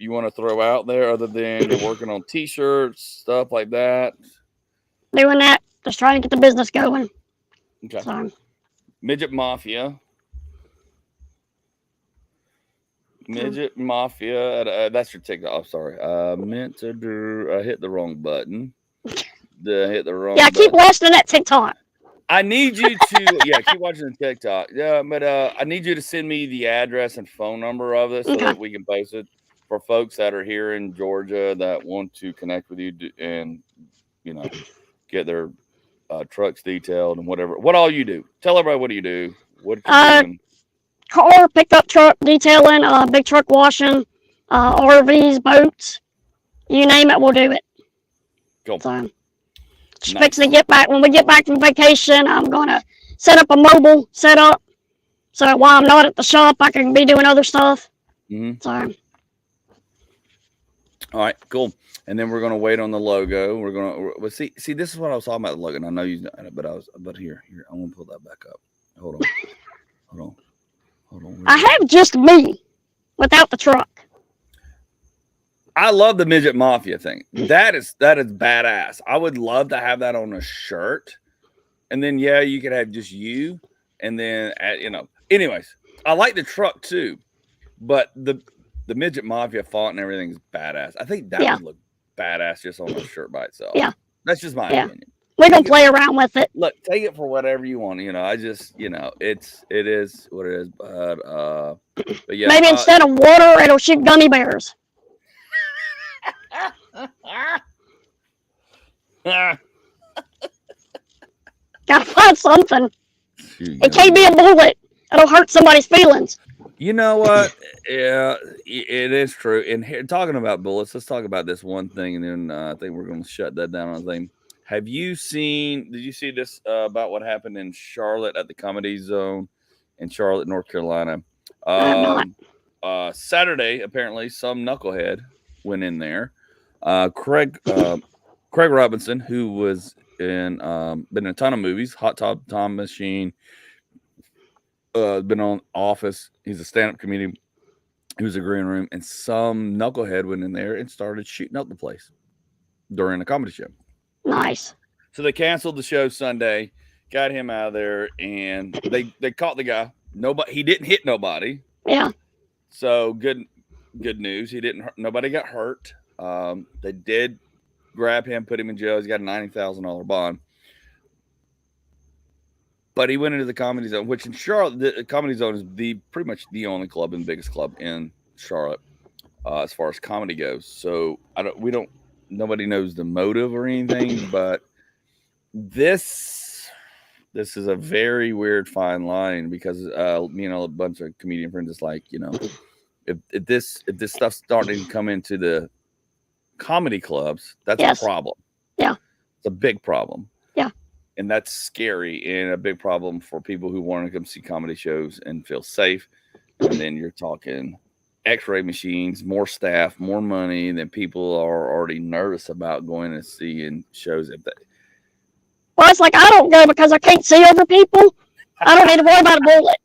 you want to throw out there other than you're working on t-shirts, stuff like that? Doing that. Just trying to get the business going. Okay. So. Midget Mafia. Midget Mafia. That's your TikTok. I'm sorry. Meant to do. I hit the wrong button. Hit the wrong. Yeah, keep watching that TikTok. I need you to keep watching the TikTok. Yeah, but I need you to send me the address and phone number of this so that we can post it for folks that are here in Georgia that want to connect with you and get their trucks detailed and whatever. What all you do? Tell everybody what do you do? What you doing? Car pickup truck detailing, big truck washing, RVs, boats, you name it, we'll do it. Cool. So. Just fixing to get back. When we get back from vacation, I'm going to set up a mobile setup so while I'm not at the shop, I can be doing other stuff. Mm-hmm. So. All right, cool. And then we're going to wait on the logo. We're going to see. This is what I was talking about the logo. And I know you, but here, I want to pull that back up. Hold on. I have just me without the truck. I love the Midget Mafia thing. That is badass. I would love to have that on a shirt. And then you could have just you. And then anyways, I like the truck too. But the Midget Mafia font and everything is badass. I think that would look badass just on a shirt by itself. Yeah. That's just my opinion. We're gonna play around with it. Look, take it for whatever you want. I just it is what it is. But yeah. Maybe instead of water, it'll shoot gummy bears. Gotta find something. It can't be a bullet. It'll hurt somebody's feelings. You know what? Yeah, it is true. And here, talking about bullets, let's talk about this one thing, and then I think we're going to shut that down on the thing. Did you see this about what happened in Charlotte at the Comedy Zone in Charlotte, North Carolina? Saturday, apparently, some knucklehead went in there. Craig Robinson, who was been in a ton of movies, Hot Tub Time Machine, been on Office. He's a stand-up comedian. He was a green room, and some knucklehead went in there and started shooting up the place during a comedy show. Nice. So they canceled the show Sunday, got him out of there, and they caught the guy. He didn't hit nobody. Yeah. So good news. Nobody got hurt. They did grab him, put him in jail. He's got a $90,000 bond. But he went into the Comedy Zone, which in Charlotte, the Comedy Zone is pretty much the only club and biggest club in Charlotte as far as comedy goes. So nobody knows the motive or anything, but this is a very weird fine line because a bunch of comedian friends is like, if this stuff's starting to come into the comedy clubs, that's a problem. Yeah. It's a big problem. Yeah. And that's scary and a big problem for people who want to come see comedy shows and feel safe. And then you're talking x-ray machines, more staff, more money, than people are already nervous about going and seeing shows. Well, it's like I don't go because I can't see other people. I don't need to worry about a bullet.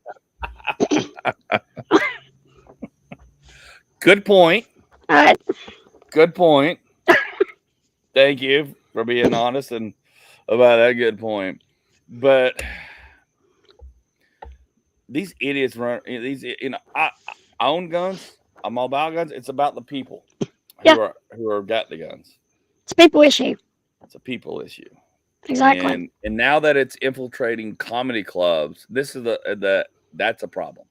Good point. All right. Good point. Thank you for being honest and about that good point. But these idiots run these. I own guns. I'm all about guns. It's about the people who are got the guns. It's a people issue. It's a people issue. Exactly. And now that it's infiltrating comedy clubs, this is that's a problem.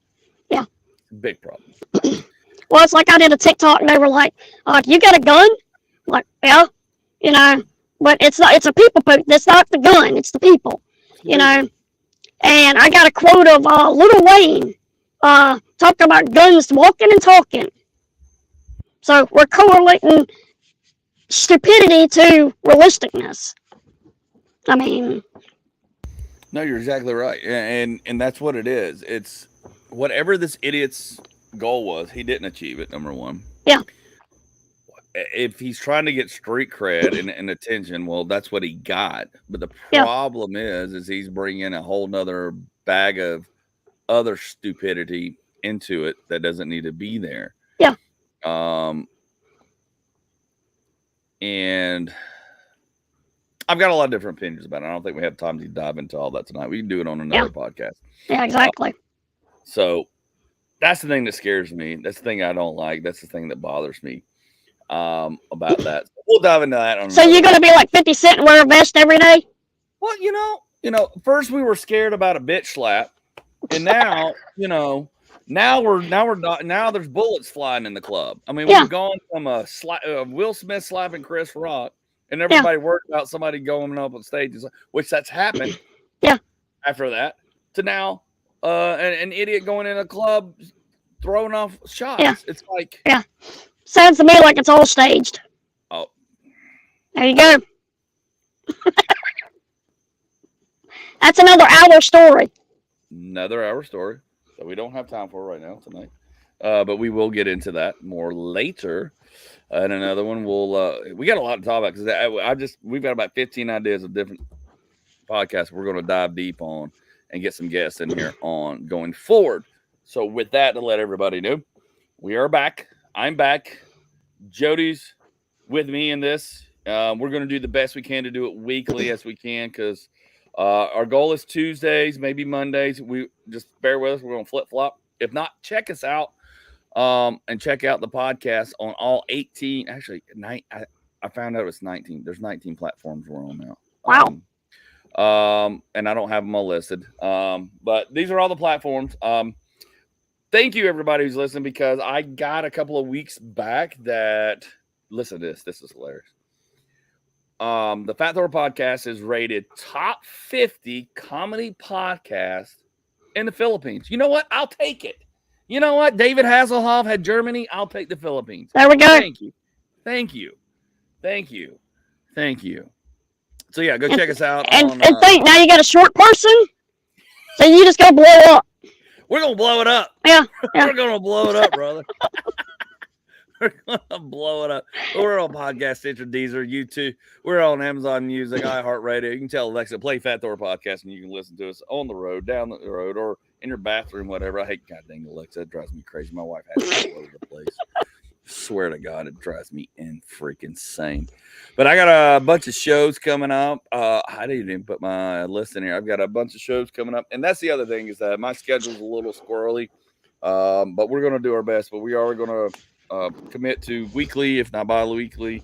Yeah. Big problem. Well, it's like I did a TikTok and they were like, "You got a gun?" I'm like, yeah, but it's not. It's a people. It's not the gun. It's the people. And I got a quote of Lil Wayne talking about guns walking and talking. So we're correlating stupidity to realisticness. I mean, no, you're exactly right, and that's what it is. It's whatever this idiot's goal was, he didn't achieve it. Number one, yeah. If he's trying to get street cred and attention, well, that's what he got. But the problem is he's bringing a whole nother bag of other stupidity into it that doesn't need to be there. Yeah. And I've got a lot of different opinions about it. I don't think we have time to dive into all that tonight. We can do it on another podcast. Yeah, exactly. So that's the thing that scares me. That's the thing I don't like. That's the thing that bothers me about that. We'll dive into that. So you're going to be like 50 Cent and wear a vest every day? Well, first we were scared about a bitch slap, and now, now there's bullets flying in the club. I mean, we've gone from a Will Smith slapping Chris Rock, and everybody worried about somebody going up on stage, which that's happened. Yeah. After that, to now, an idiot going in a club throwing off shots. Yeah. It's like sounds to me like it's all staged. Oh, there you go. That's another hour story. Another hour story that we don't have time for right now tonight. But we will get into that more later. And another one we got a lot to talk about because we've got about 15 ideas of different podcasts we're going to dive deep on and get some guests in here on going forward. So with that, to let everybody know, we are back. I'm back. Jody's with me in this. We're going to do the best we can to do it weekly as we can because our goal is Tuesdays, maybe Mondays. We just bear with us. We're going to flip-flop. If not, check us out and check out the podcast on all 18. Actually, I found out it was 19. There's 19 platforms we're on now. Wow. And I don't have them all listed. But these are all the platforms. Thank you, everybody who's listening, because I got a couple of weeks back that listen to this. This is hilarious. The Fat Thor Podcast is rated top 50 comedy podcast in the Philippines. You know what? I'll take it. You know what? David Hasselhoff had Germany. I'll take the Philippines. There we go. Thank you. Thank you. Thank you. Thank you. So yeah, go check us out. And think now you got a short person, so you just go blow up. We're gonna blow it up. Yeah. We're gonna blow it up, brother. We're gonna blow it up. We're on Podcast Stitcher, Deezer, YouTube. We're on Amazon Music, iHeartRadio. You can tell Alexa play Fat Thor Podcast, and you can listen to us on the road, down the road, or in your bathroom, whatever. I hate goddamn Alexa. It drives me crazy. My wife has it all over the place. Swear to God, it drives me insane. But I got a bunch of shows coming up. I didn't even put my list in here. I've got a bunch of shows coming up, and that's the other thing is that my schedule's a little squirrely. But we're gonna do our best. But we are gonna commit to weekly, if not bi-weekly.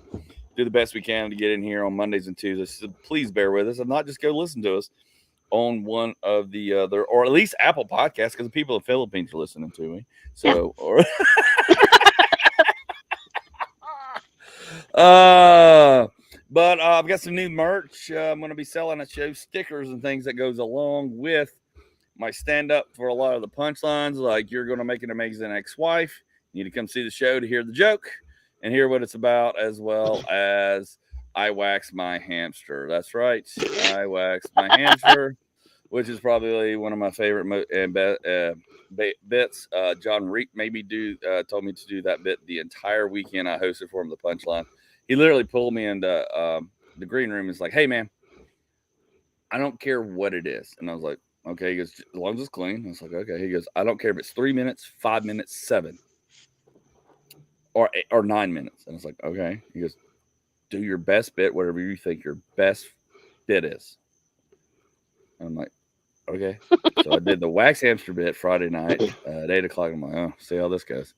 Do the best we can to get in here on Mondays and Tuesdays. So please bear with us, and not just go listen to us on one of the other, or at least Apple Podcasts, because the people in the Philippines are listening to me. So, or. But I've got some new merch. I'm going to be selling at show stickers and things that goes along with my stand-up for a lot of the punchlines, like you're going to make an amazing ex-wife. You need to come see the show to hear the joke and hear what it's about, as well as I wax my hamster. That's right. I wax my hamster, which is probably one of my favorite bits. John Reek told me to do that bit the entire weekend I hosted for him, the punchline. He literally pulled me into the green room and was like, hey, man, I don't care what it is. And I was like, okay. He goes, as long as it's clean. I was like, okay. He goes, I don't care if it's 3 minutes, 5 minutes, 7, or 9 minutes. And I was like, okay. He goes, do your best bit, whatever you think your best bit is. And I'm like, okay. So I did the wax hamster bit Friday night at 8 o'clock. I'm like, oh, see how this goes.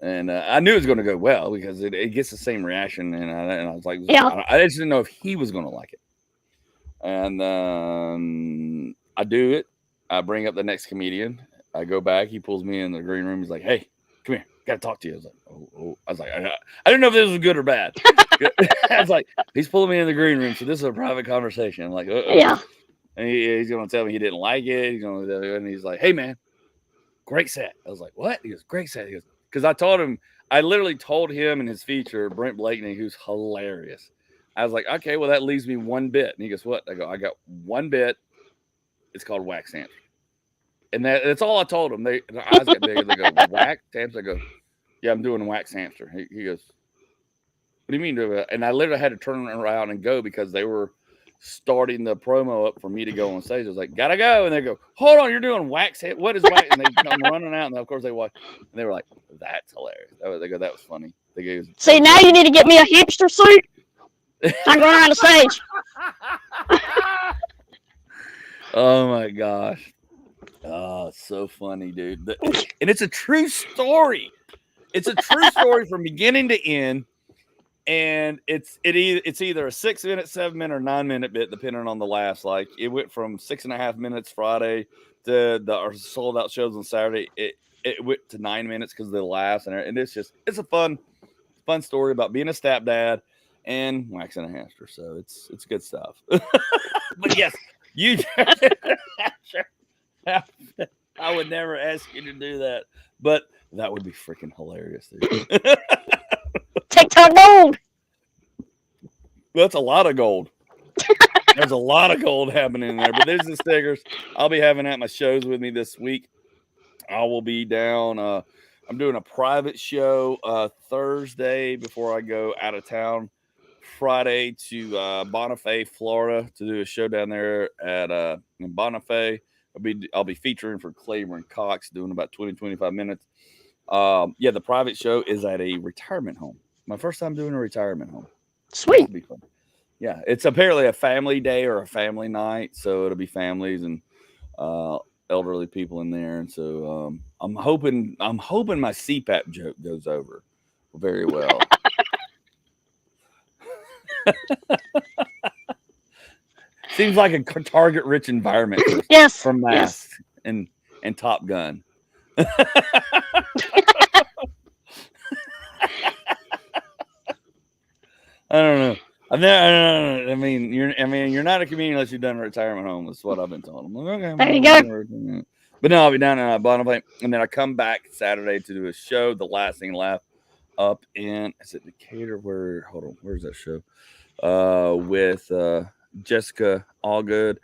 And I knew it was going to go well because it gets the same reaction. And I was like, Yeah. I just didn't know if he was going to like it. And I do it. I bring up the next comedian. I go back. He pulls me in the green room. He's like, hey, come here. Got to talk to you. I was like, oh. I was like, I didn't know if this was good or bad. I was like, he's pulling me in the green room. So this is a private conversation. I'm like, uh-oh. Yeah. And he's going to tell me he didn't like it. He's going to, and he's like, hey, man, great set. I was like, what? He goes, great set. He goes, because I literally told him in his feature, Brent Blakeney, who's hilarious. I was like, okay, well, that leaves me one bit. And he goes, what? I go, I got one bit. It's called wax hamster. And that's all I told him. Their eyes got bigger. They go, wax hamster? I go, yeah, I'm doing wax hamster. He goes, what do you mean? And I literally had to turn around and go because they were starting the promo up for me to go on stage. I was like, gotta go. And they go, hold on, you're doing wax hamster? What is wax? And they come running out. And of course they watch. And they were like, that's hilarious. They go, that was funny. They go, See, now you need to get me a hamster suit. I'm going around the stage. Oh my gosh. Oh, it's so funny, dude. And it's a true story. It's a true story from beginning to end. And it's either a 6 minute, 7 minute, or 9 minute bit, depending on the laughs. Like it went from 6.5 minutes Friday to our sold out shows on Saturday. It went to 9 minutes because of the laughs, and it's a fun story about being a stepdad and waxing a hamster. So it's good stuff. But yes, you. I would never ask you to do that, but that would be freaking hilarious, dude. TikTok gold. That's a lot of gold. There's a lot of gold happening in there, but there's the stickers. I'll be having at my shows with me this week. I will be down. I'm doing a private show Thursday before I go out of town. Friday to Bonifay, Florida, to do a show down there at in Bonifay. I'll be featuring for Claiborne Cox, doing about 20-25 minutes. Yeah, the private show is at a retirement home. My first time doing a retirement home. Sweet. It'll be fun. Yeah, it's apparently a family day or a family night, so it'll be families and elderly people in there, and so I'm hoping my CPAP joke goes over very well. Seems like a target-rich environment for masks and Top Gun. I don't know. I mean, you're not a comedian unless you've done a retirement home. That's what I've been told them. Okay, there you go. But no, I'll be down in Bonifay, and then I come back Saturday to do a show. The Last Thing Laugh up in Decatur. Where's that show? With Jessica Allgood.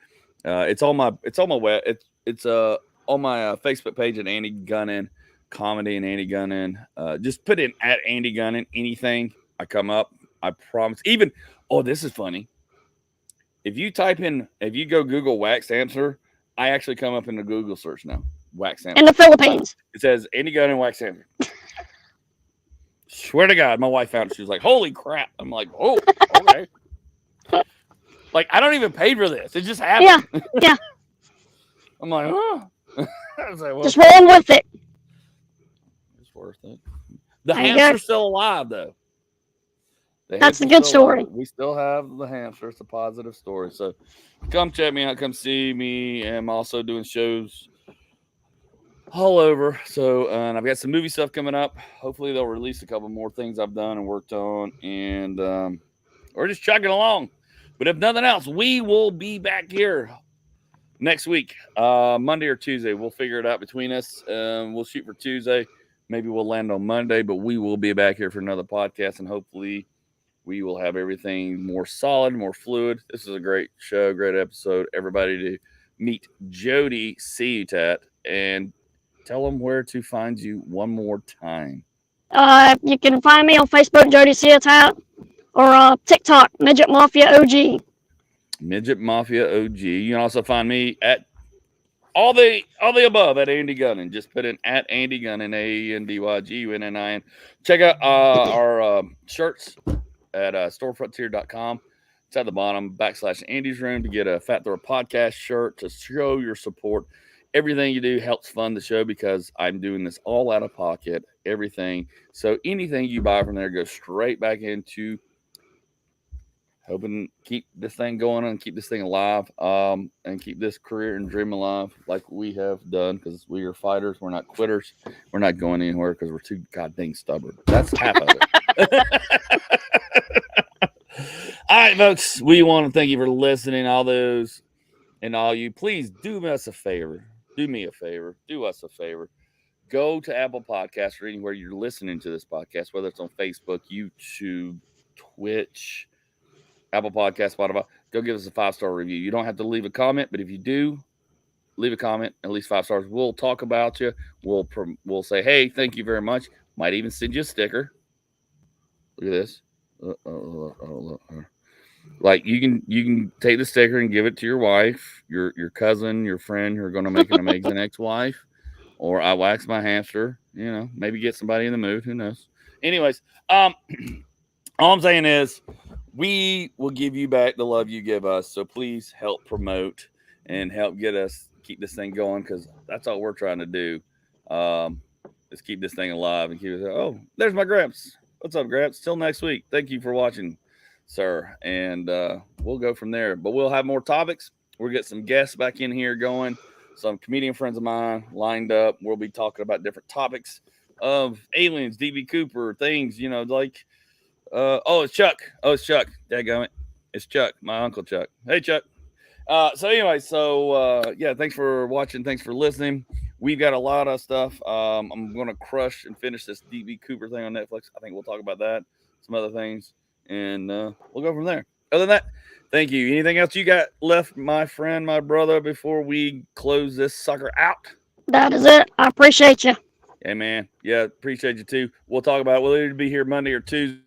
It's on my web. It's on my Facebook page at Andy Gunnan Comedy and Andy Gunnan. Just put in at Andy Gunnan anything. I come up. I promise. Even this is funny. If you go Google wax hamster, I actually come up in the Google search now. Wax hamster in the Philippines. It says Andy Gunnan wax hamster. Swear to God, my wife found it. She was like, "Holy crap!" I'm like, "Oh, okay." Like I don't even pay for this; it just happened. Yeah. I'm like, "Oh." I was like, well, just roll with it. It's worth it. The hamster's still alive, though. That's a good story. Alive. We still have the hamster. It's a positive story. So come check me out. Come see me. I'm also doing shows all over. So and I've got some movie stuff coming up. Hopefully they'll release a couple more things I've done and worked on. And we're just chugging along. But if nothing else, we will be back here next week, Monday or Tuesday. We'll figure it out between us. We'll shoot for Tuesday. Maybe we'll land on Monday, but we will be back here for another podcast, and hopefully we will have everything more solid, more fluid. This is a great show, great episode. Everybody to meet Jody Ciutat and tell them where to find you one more time. You can find me on Facebook, Jody Ciutat, or TikTok, Midget Mafia OG. Midget Mafia OG. You can also find me at all the above at Andy Gunnin. Just put in at Andy Gunnin, ANDYGUNNIN. Check out our shirts at storefrontier.com. It's at the bottom /Andy's Room to get a Fat Thor Podcast shirt to show your support. Everything you do helps fund the show because I'm doing this all out of pocket. Everything. So anything you buy from there goes straight back into helping keep this thing going and keep this thing alive, and keep this career and dream alive like we have done because we are fighters. We're not quitters. We're not going anywhere because we're too goddamn stubborn. That's half of it. All right, folks, we want to thank you for listening. All those and all you, please do us a favor. Do me a favor. Do us a favor. Go to Apple Podcasts or anywhere you're listening to this podcast, whether it's on Facebook, YouTube, Twitch, Apple Podcast, Spotify. Go give us a 5-star review. You don't have to leave a comment, but if you do, leave a comment, at least 5 stars. We'll talk about you. We'll say, hey, thank you very much. Might even send you a sticker. Look at this. Like you can take the sticker and give it to your wife, your cousin, your friend who are going to make an amazing ex-wife, or I wax my hamster. You know, maybe get somebody in the mood. Who knows? Anyways, all I'm saying is we will give you back the love you give us. So please help promote and help get us keep this thing going because that's all we're trying to do. Is keep this thing alive and keep it. Oh, there's my Gramps. What's up, Gramps? Till next week. Thank you for watching, sir. And we'll go from there. But we'll have more topics. We'll get some guests back in here going. Some comedian friends of mine lined up. We'll be talking about different topics of aliens, DB Cooper, things, like it's Chuck. It's Chuck. Dadgummit. It's Chuck, my Uncle Chuck. Hey, Chuck. Yeah, thanks for watching. Thanks for listening. We've got a lot of stuff. I'm going to crush and finish this DB Cooper thing on Netflix. I think we'll talk about that, some other things, and we'll go from there. Other than that, thank you. Anything else you got left, my friend, my brother, before we close this sucker out? That is it. I appreciate you. Hey, man. Yeah, appreciate you too. We'll talk about it. We'll either be here Monday or Tuesday.